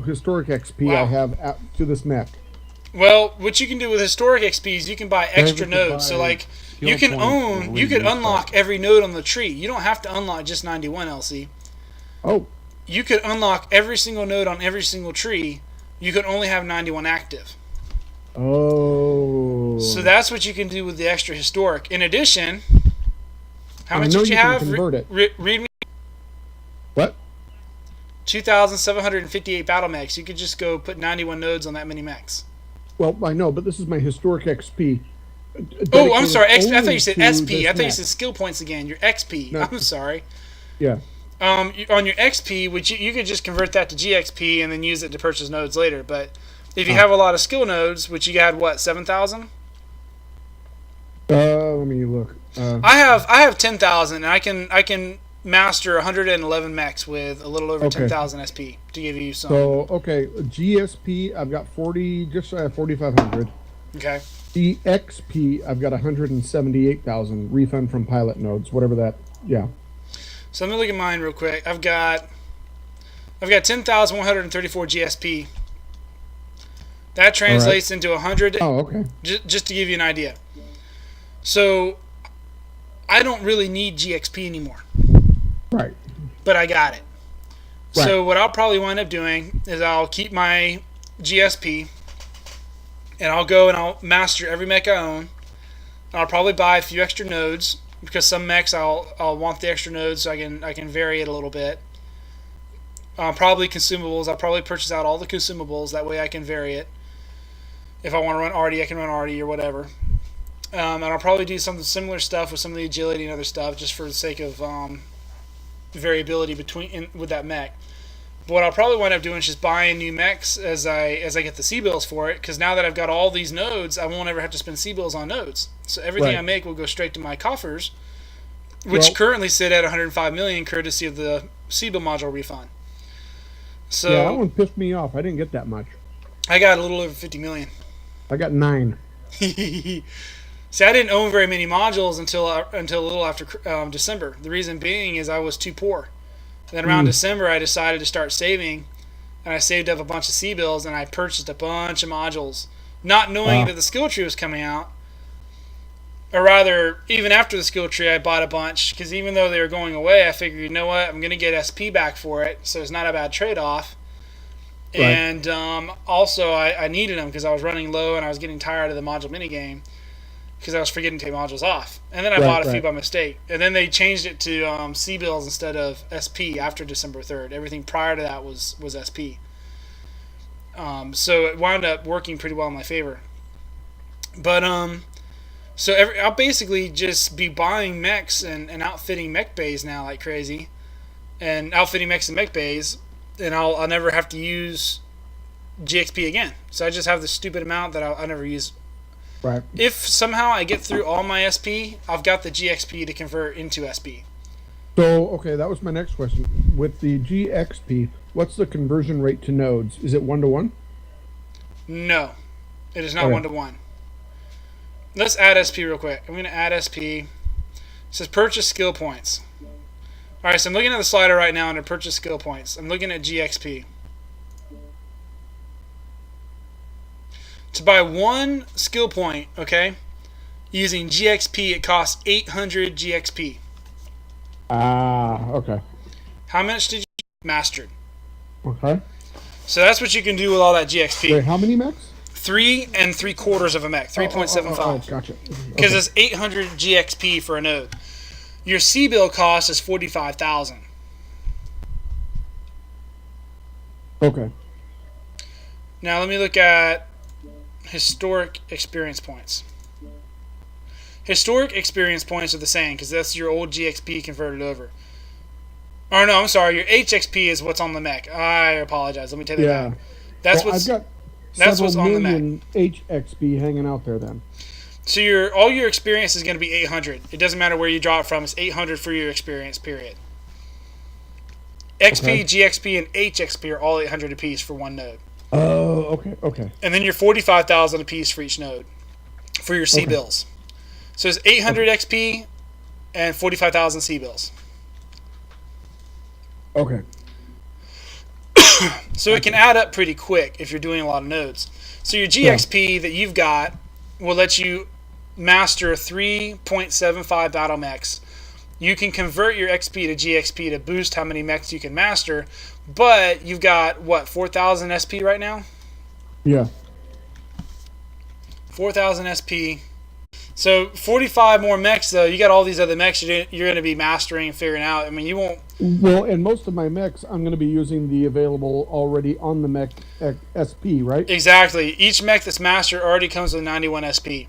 historic XP I have to this mech? Well, what you can do with historic XP is you can buy extra nodes. So like you could unlock every node on the tree. You don't have to unlock just 91, LC. Oh. You could unlock every single node on every single tree. You could only have 91 active. Oh. So that's what you can do with the extra historic. In addition, how much did you have? Convert it. Read me. What? 2,758 BattleMechs. You could just go put 91 nodes on that many mechs. Well, I know, but this is my historic XP. Oh, I'm sorry. I thought you said SP. I thought you said skill points again. Your XP. No. I'm sorry. Yeah. On your XP, which you could just convert that to GXP and then use it to purchase nodes later. But if you have a lot of skill nodes, which you had, what, 7,000? Let me look. I have 10,000, and I can master 111 mechs with a little over 10,000 SP to give you some. So GSP I've got 40, just shy of 4,500. Okay. The XP I've got 178,000 refund from pilot nodes, whatever that. Yeah. So let me look at mine real quick. I've got 10,134 GSP. That translates into 100. Oh, okay. Just to give you an idea. So I don't really need GXP anymore. Right. But I got it. Right. So what I'll probably wind up doing is I'll keep my GSP and I'll go and I'll master every mech I own. I'll probably buy a few extra nodes because some mechs I'll want the extra nodes so I can vary it a little bit. Probably consumables. I'll probably purchase out all the consumables. That way I can vary it. If I want to run Artie, I can run Artie or whatever. And I'll probably do some similar stuff with some of the agility and other stuff just for the sake of variability with that mech. But what I'll probably wind up doing is just buying new mechs as I get the C-bills for it, because now that I've got all these nodes, I won't ever have to spend C-bills on nodes. So everything I make will go straight to my coffers, which currently sit at 105 million courtesy of the C-bill module refund. So yeah, that one pissed me off. I didn't get that much. I got a little over 50 million. I got 9. See, I didn't own very many modules until a little after December. The reason being is I was too poor. Then around December, I decided to start saving, and I saved up a bunch of C-bills, and I purchased a bunch of modules, not knowing that the skill tree was coming out. Or rather, even after the skill tree, I bought a bunch, because even though they were going away, I figured, you know what, I'm going to get SP back for it, so it's not a bad trade-off. Right. And also, I needed them because I was running low, and I was getting tired of the module minigame, because I was forgetting to take modules off. And then I bought a few by mistake. And then they changed it to C-bills instead of SP after December 3rd. Everything prior to that was SP. So it wound up working pretty well in my favor. But so I'll basically just be buying mechs and outfitting mech bays now like crazy. And outfitting mechs and mech bays. And I'll never have to use GXP again. So I just have the stupid amount that I'll never use. Right. If somehow I get through all my SP, I've got the GXP to convert into SP. So, that was my next question. With the GXP, what's the conversion rate to nodes? Is it 1-to-1? No, it is not 1-to-1. Let's add SP real quick. I'm going to add SP. It says purchase skill points. All right, so I'm looking at the slider right now under purchase skill points. I'm looking at GXP. To buy one skill point, using GXP, it costs 800 GXP. Okay. How much did you mastered? Okay. So that's what you can do with all that GXP. Wait, how many mechs? 3 3/4 of a mech, 3.75. Oh, gotcha. Because it's 800 GXP for a node. Your C-bill cost is 45,000. Okay. Now let me look at historic experience points. Historic experience points are the same because that's your old GXP converted over. Or no, I'm sorry, your HXP is what's on the mech. I apologize. Let me take that back. That's I've got what's on the mech. HXP hanging out there then. So all your experience is going to be 800. It doesn't matter where you draw it from. It's 800 for your experience, period. XP, GXP, and HXP are all 800 apiece for one node. Oh, okay, okay. And then you're 45,000 apiece for each node for your C bills. So it's 800 XP and 45,000 C bills. Okay. So it can add up pretty quick if you're doing a lot of nodes. So your GXP that you've got will let you master 3.75 BattleMechs. You can convert your XP to GXP to boost how many mechs you can master, but you've got, what, 4,000 SP right now? Yeah. 4,000 SP. So 45 more mechs, though. You got all these other mechs you're going to be mastering and figuring out. I mean, you won't... Well, and most of my mechs, I'm going to be using the available already on the mech SP, right? Exactly. Each mech that's mastered already comes with 91 SP.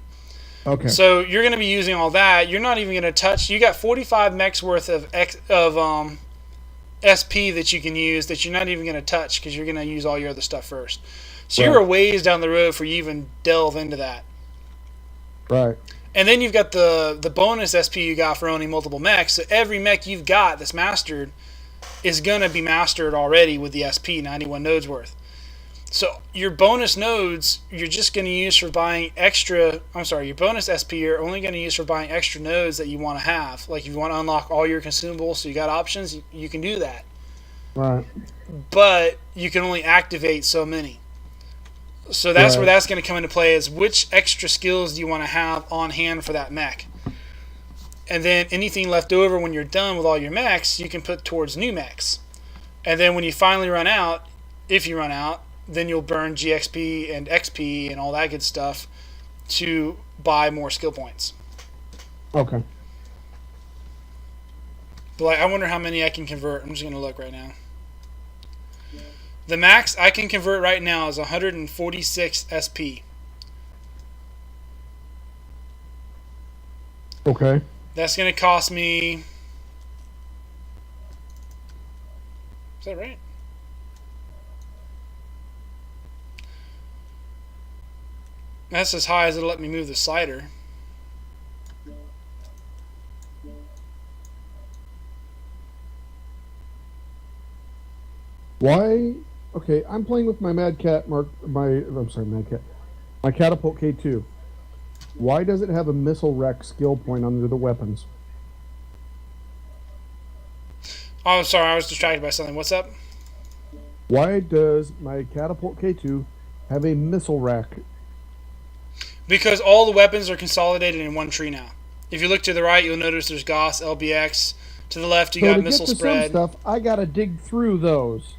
Okay. So you're going to be using all that. You're not even going to touch... You got 45 mechs worth of SP that you can use that you're not even going to touch because you're going to use all your other stuff first. So you're a ways down the road for you even delve into that. Right. And then you've got the bonus SP you got for owning multiple mechs. So every mech you've got that's mastered is going to be mastered already with the SP, 91 nodes worth. So your bonus nodes, you're just going to use for buying extra... I'm sorry, your bonus SP you're only going to use for buying extra nodes that you want to have. Like if you want to unlock all your consumables, so you got options, you can do that. Right. But you can only activate so many. So that's where that's going to come into play, is which extra skills do you want to have on hand for that mech. And then anything left over when you're done with all your mechs, you can put towards new mechs. And then when you finally run out, if you run out, then you'll burn GXP and XP and all that good stuff to buy more skill points. Okay. But like, I wonder how many I can convert. I'm just going to look right now. The max I can convert right now is 146 SP. Okay. That's going to cost me... Is that right? That's as high as it'll let me move the slider. Why? Okay, I'm playing with my Mad Cat Mad Cat. My Catapult K2. Why does it have a missile wreck skill point under the weapons? Oh, sorry, I was distracted by something. What's up? Why does my Catapult K2 have a missile rack? Because all the weapons are consolidated in one tree now. If you look to the right, you'll notice there's Gauss, LBX. To the left, you got missile spread. Some stuff, I gotta dig through those.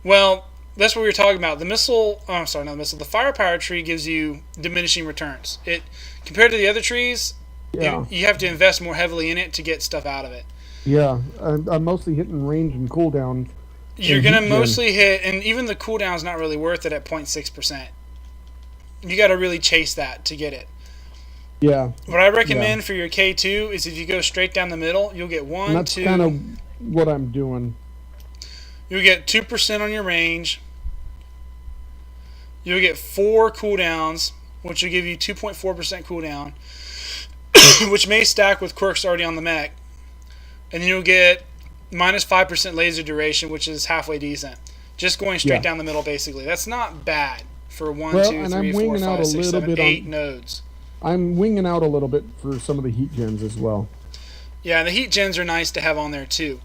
Well, that's what we were talking about. The missile, oh, I'm sorry, not the missile. The firepower tree gives you diminishing returns. It compared to the other trees, you have to invest more heavily in it to get stuff out of it. Yeah, I'm mostly hitting range and cooldown. You're gonna mostly hit, and even the cooldown is not really worth it at 0.6%. You got to really chase that to get it. Yeah. What I recommend for your K2 is if you go straight down the middle, you'll get one, that's two. That's kind of what I'm doing. You'll get 2% on your range. You'll get 4 cooldowns, which will give you 2.4% cooldown, which may stack with quirks already on the mech. And then you'll get minus 5% laser duration, which is halfway decent. Just going straight down the middle, basically. That's not bad for 1, 2, 3, 4, 5, 6, 7, 8 nodes. I'm winging out a little bit for some of the heat gens as well. Yeah, the heat gens are nice to have on there too.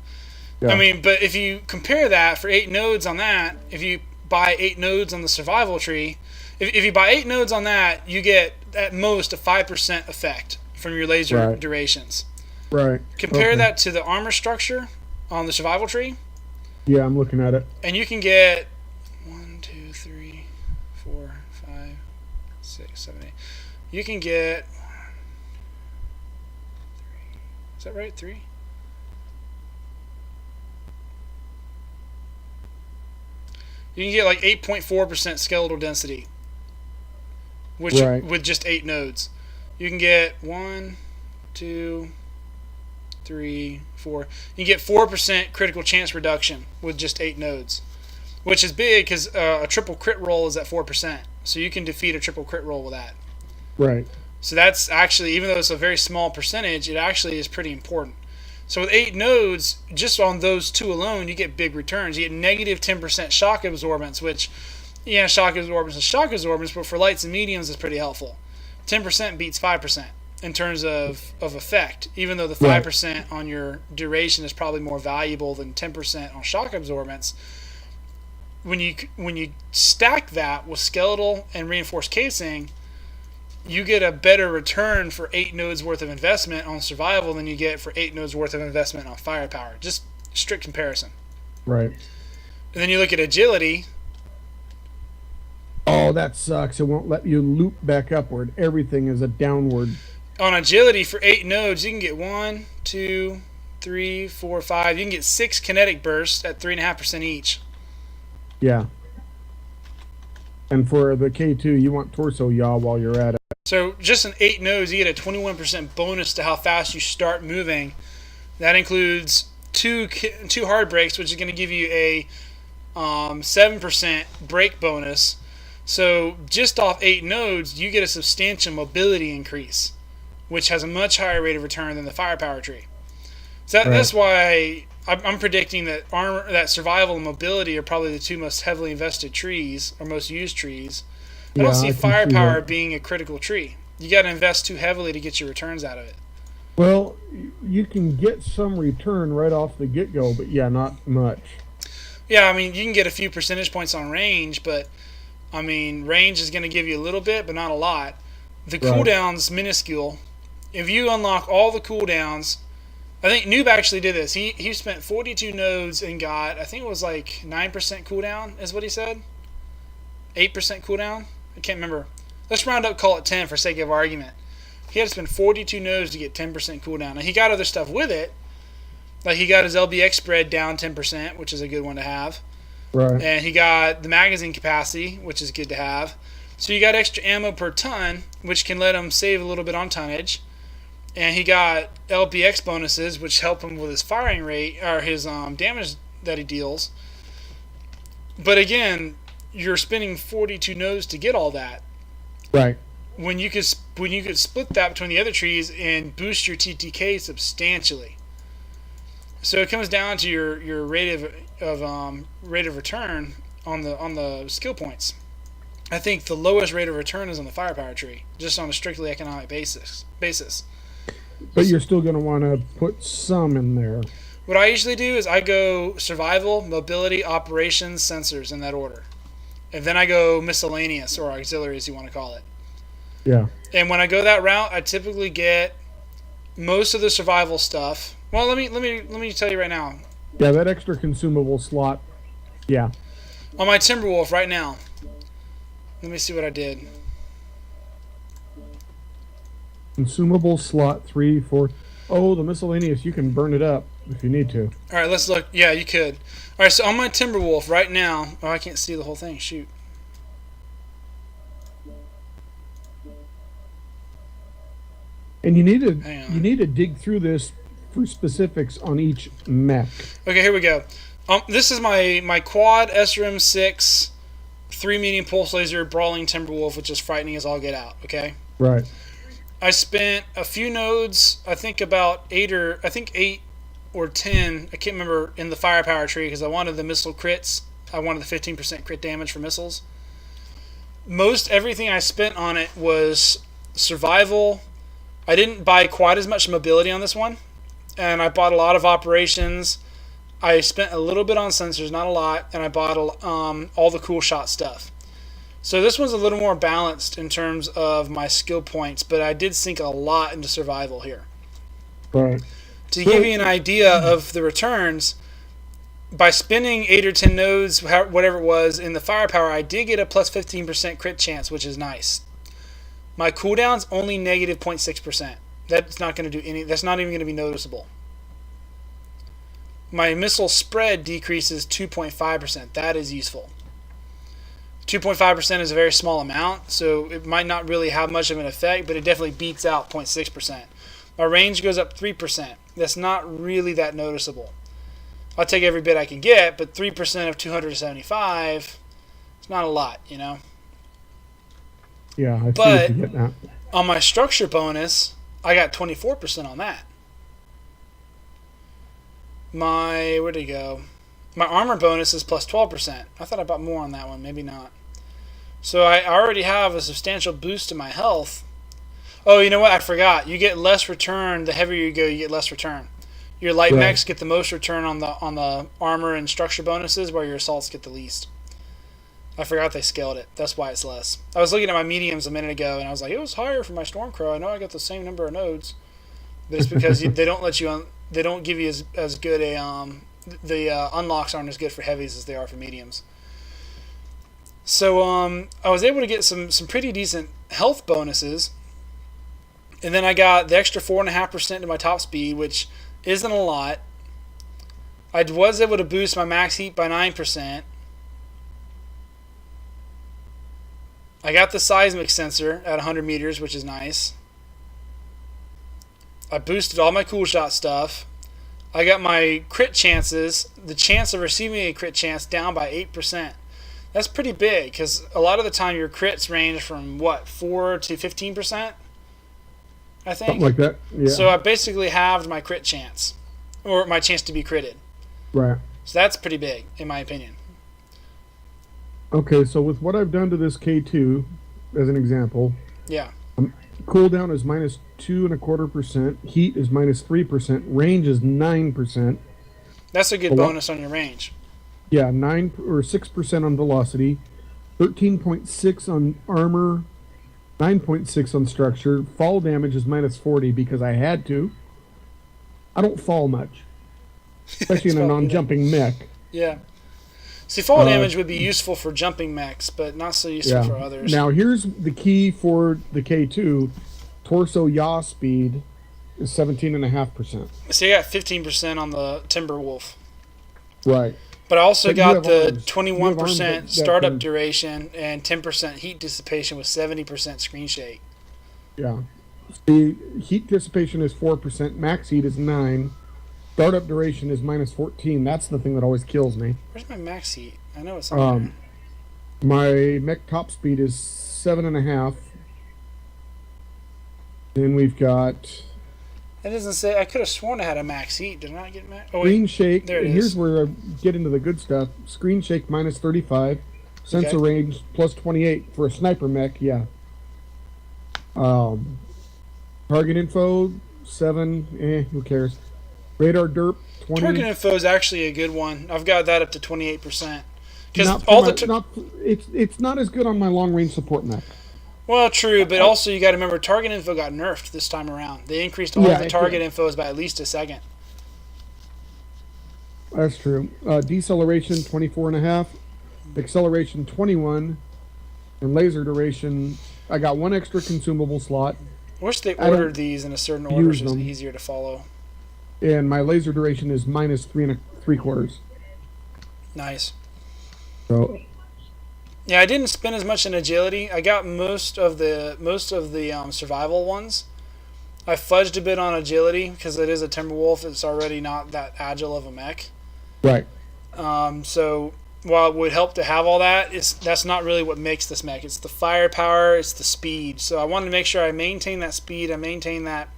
Yeah. I mean, but if you compare that for 8 nodes on that, if you buy 8 nodes on the survival tree, if you buy 8 nodes on that, you get at most a 5% effect from your laser durations. Right. Compare that to the armor structure on the survival tree. Yeah, I'm looking at it. And you can get 1, 2, 3, 4, 5, 6, 7, 8. You can get 3. Is that right? 3? You can get like 8.4% skeletal density, which with just 8 nodes. You can get 1, 2, 3, 4. You can get 4% critical chance reduction with just 8 nodes, which is big because a triple crit roll is at 4%. So you can defeat a triple crit roll with that. Right. So that's actually, even though it's a very small percentage, it actually is pretty important. So with 8 nodes, just on those 2 alone, you get big returns. You get negative 10% shock absorbance, which Yeah, shock absorbance is shock absorbance, but for lights and mediums, it's pretty helpful. 10% beats 5% in terms of effect, even though the 5% on your duration is probably more valuable than 10% on shock absorbance. When you stack that with skeletal and reinforced casing, you get a better return for 8 nodes worth of investment on survival than you get for 8 nodes worth of investment on firepower. Just strict comparison. Right. And then you look at agility. Oh, that sucks. It won't let you loop back upward. Everything is a downward. On agility for 8 nodes, you can get 1, 2, 3, 4, 5. You can get 6 kinetic bursts at 3.5% each. Yeah. And for the K2, you want torso yaw while you're at it. So just in 8 nodes, you get a 21% bonus to how fast you start moving. That includes two hard brakes, which is going to give you a 7% brake bonus. So just off 8 nodes, you get a substantial mobility increase, which has a much higher rate of return than the firepower tree. So that's why I'm predicting that that survival and mobility are probably the two most heavily invested trees, or most used trees. I don't see firepower being a critical tree. You got to invest too heavily to get your returns out of it. Well, you can get some return right off the get-go, but yeah, not much. Yeah, I mean, you can get a few percentage points on range, but I mean, range is going to give you a little bit, but not a lot. The cooldown's minuscule. If you unlock all the cooldowns, I think Noob actually did this. He spent 42 nodes and got, I think it was like 9% cooldown, is what he said. 8% cooldown. I can't remember. Let's round up, call it 10 for sake of argument. He had to spend 42 nodes to get 10% cooldown. Now, he got other stuff with it. Like, he got his LBX spread down 10%, which is a good one to have. Right. And he got the magazine capacity, which is good to have. So you got extra ammo per ton, which can let him save a little bit on tonnage. And he got LBX bonuses, which help him with his firing rate, or his damage that he deals. But again, you're spending 42 nodes to get all that. Right. When you could split that between the other trees and boost your TTK substantially. So it comes down to your rate of return on the skill points. I think the lowest rate of return is on the firepower tree, just on a strictly economic basis. But you're still going to want to put some in there. What I usually do is I go survival, mobility, operations, sensors in that order. And then I go miscellaneous, or auxiliary as you want to call it. Yeah. And when I go that route, I typically get most of the survival stuff. Well, let me tell you right now. Yeah, that extra consumable slot. Yeah. On my Timberwolf right now. Let me see what I did. Consumable slot 3, 4. Oh, the miscellaneous, you can burn it up if you need to. All right, let's look. Yeah, you could. All right, so on my Timberwolf right now. Oh, I can't see the whole thing. Shoot. And you need to dig through this for specifics on each mech. Okay, here we go. This is my quad SRM 6 3 medium pulse laser brawling Timberwolf, which is frightening as all get out. Okay. Right. I spent a few nodes. I think about 8 or 10. I can't remember in the firepower tree because I wanted the missile crits. I wanted the 15% crit damage for missiles. Most everything I spent on it was survival. I didn't buy quite as much mobility on this one, and I bought a lot of operations. I spent a little bit on sensors, not a lot, and I bought all the cool shot stuff. So this one's a little more balanced in terms of my skill points, but I did sink a lot into survival here. Right. To give you an idea of the returns, by spending 8 or 10 nodes, whatever it was, in the firepower, I did get a plus 15% crit chance, which is nice. My cooldown's only negative 0.6%. That's not going to do any. That's not even going to be noticeable. My missile spread decreases 2.5%. That is useful. 2.5% is a very small amount, so it might not really have much of an effect, but it definitely beats out 0.6%. My range goes up 3%. That's not really that noticeable. I'll take every bit I can get, but 3% of 275, it's not a lot, you know? Yeah, I see what But you're getting at. on my structure bonus, I got 24% on that. Where'd it go? My armor bonus is plus 12%. I thought I bought more on that one, maybe not. So I already have a substantial boost to my health. Oh, you know what? I forgot. You get less return. The heavier you go, you get less return. Your light mechs get the most return on the armor and structure bonuses, while your assaults get the least. I forgot they scaled it. That's why it's less. I was looking at my mediums a minute ago, and I was like, it was higher for my Stormcrow. I know I got the same number of nodes, but it's because they don't let you. They don't give you as good a the unlocks aren't as good for heavies as they are for mediums. So I was able to get some pretty decent health bonuses, and then I got the extra 4.5% to my top speed, which isn't a lot. I was able to boost my max heat by 9%. I got the seismic sensor at 100 meters, which is nice. I boosted all my cool shot stuff. I got my crit chances, the chance of receiving a crit chance, down by 8%. That's pretty big, because a lot of the time your crits range from, 4 to 15%? I think. Something like that, yeah. So I basically halved my crit chance, or my chance to be critted. Right. So that's pretty big, in my opinion. Okay, so with what I've done to this K2, as an example, Yeah. cooldown is minus 2.25%, heat is minus 3%, range is 9%. That's a good bonus on your range. Yeah, 6% on velocity, 13.6 on armor, 9.6 on structure. Fall damage is minus 40 because I had to. I don't fall much, especially in a non-jumping mech. Yeah. See, fall damage would be useful for jumping mechs, but not so useful for others. Now, here's the key for the K2. Torso yaw speed is 17.5%. See, I got 15% on the Timberwolf. Right. But I also got the arms. 21% startup duration and 10% heat dissipation with 70% screen shake. Yeah. The heat dissipation is 4%, max heat is 9%, startup duration is minus 14. That's the thing that always kills me. Where's my max heat? I know it's on there. My mech top speed is 7.5. Then we've got It doesn't say. I could have sworn I had a max heat. Did I not get max? Oh, screen shake. There it is. Here's where I get into the good stuff. Screen shake minus 35. Sensor range plus 28 for a sniper mech. Yeah. Target info 7. Who cares? Radar derp 20. Target info is actually a good one. I've got that up to 28%. Because it's not as good on my long range support mech. Well, true, but also you got to remember target info got nerfed this time around. They increased all the target infos by at least a second. That's true. Deceleration 24.5, acceleration 21, and laser duration. I got one extra consumable slot. I wish they ordered these in a certain order so it's easier to follow. And my laser duration is minus 3.75. Nice. So. Yeah, I didn't spend as much in agility. I got most of the survival ones. I fudged a bit on agility because it is a Timberwolf. It's already not that agile of a mech. Right. So while it would help to have all that, that's not really what makes this mech. It's the firepower. It's the speed. So I wanted to make sure I maintain that speed. I maintain that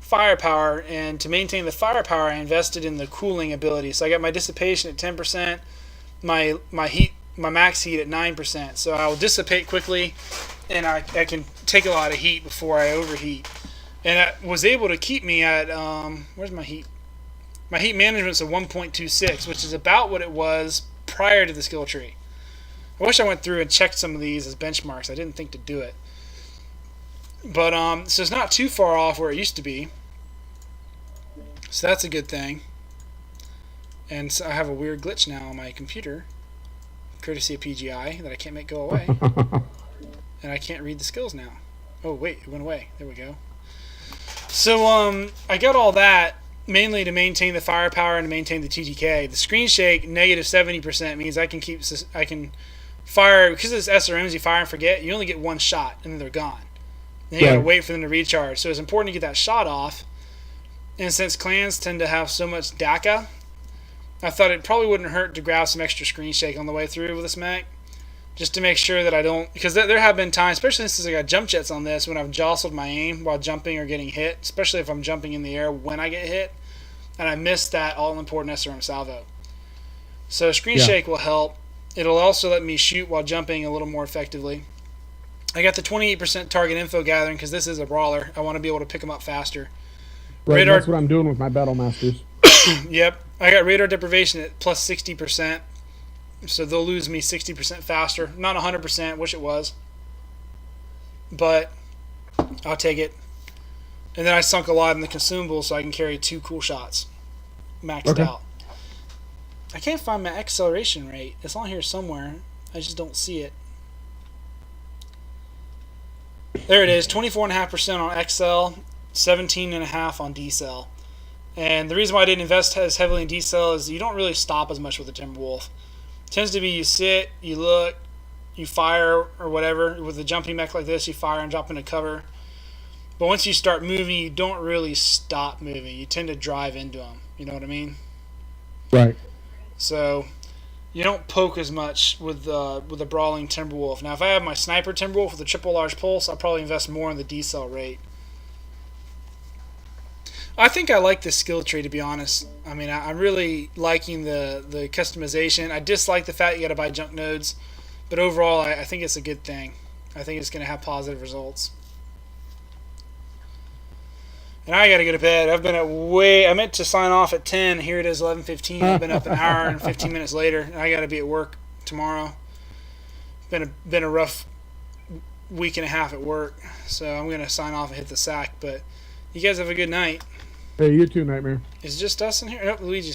firepower, and to maintain the firepower, I invested in the cooling ability. So I got my dissipation at 10%, my heat. My max heat at 9%, so I will dissipate quickly, and I can take a lot of heat before I overheat. And it was able to keep me at where's my heat? My heat management's at 1.26, which is about what it was prior to the skill tree. I wish I went through and checked some of these as benchmarks. I didn't think to do it, but so it's not too far off where it used to be. So that's a good thing. And so I have a weird glitch now on my computer, courtesy of PGI, that I can't make go away. And I can't read the skills now. Oh wait, it went away. There we go. So I got all that mainly to maintain the firepower and to maintain the TTK. The screen shake negative 70% means I can fire, because it's SRMs. You fire and forget. You only get one shot and then they're gone. Then you gotta wait for them to recharge. So it's important to get that shot off. And since clans tend to have so much DACA, I thought it probably wouldn't hurt to grab some extra screen shake on the way through with this mech, just to make sure that I don't, because there have been times, especially since I got jump jets on this, when I've jostled my aim while jumping or getting hit, especially if I'm jumping in the air when I get hit, and I missed that all-important SRM salvo. So screen shake will help. It'll also let me shoot while jumping a little more effectively. I got the 28% target info gathering because this is a brawler. I want to be able to pick them up faster. Right, radar, that's what I'm doing with my Battle Masters. Yep, I got radar deprivation at plus 60%, so they'll lose me 60% faster. Not 100%, wish it was, but I'll take it. And then I sunk a lot in the consumables so I can carry 2 cool shots, maxed out. I can't find my acceleration rate. It's on here somewhere. I just don't see it. There it is, 24.5% on XL, 17.5% on decel. And the reason why I didn't invest as heavily in decel is you don't really stop as much with the Timberwolf. It tends to be you sit, you look, you fire or whatever. With a jumping mech like this, you fire and drop into cover. But once you start moving, you don't really stop moving. You tend to drive into them. You know what I mean? Right. So you don't poke as much with a brawling Timberwolf. Now, if I have my sniper Timberwolf with a triple large pulse, I'll probably invest more in the decel rate. I think I like this skill tree, to be honest. I mean, I'm really liking the customization. I dislike the fact you got to buy junk nodes, but overall, I think it's a good thing. I think it's going to have positive results. And I got to go to bed. I've been I meant to sign off at 10. Here it is, 11:15. I've been up an hour and 15 minutes later, and I got to be at work tomorrow. Been a rough week and a half at work, so I'm going to sign off and hit the sack. But you guys have a good night. Hey, you too, Nightmare. Is it just us in here? Nope, Luigi's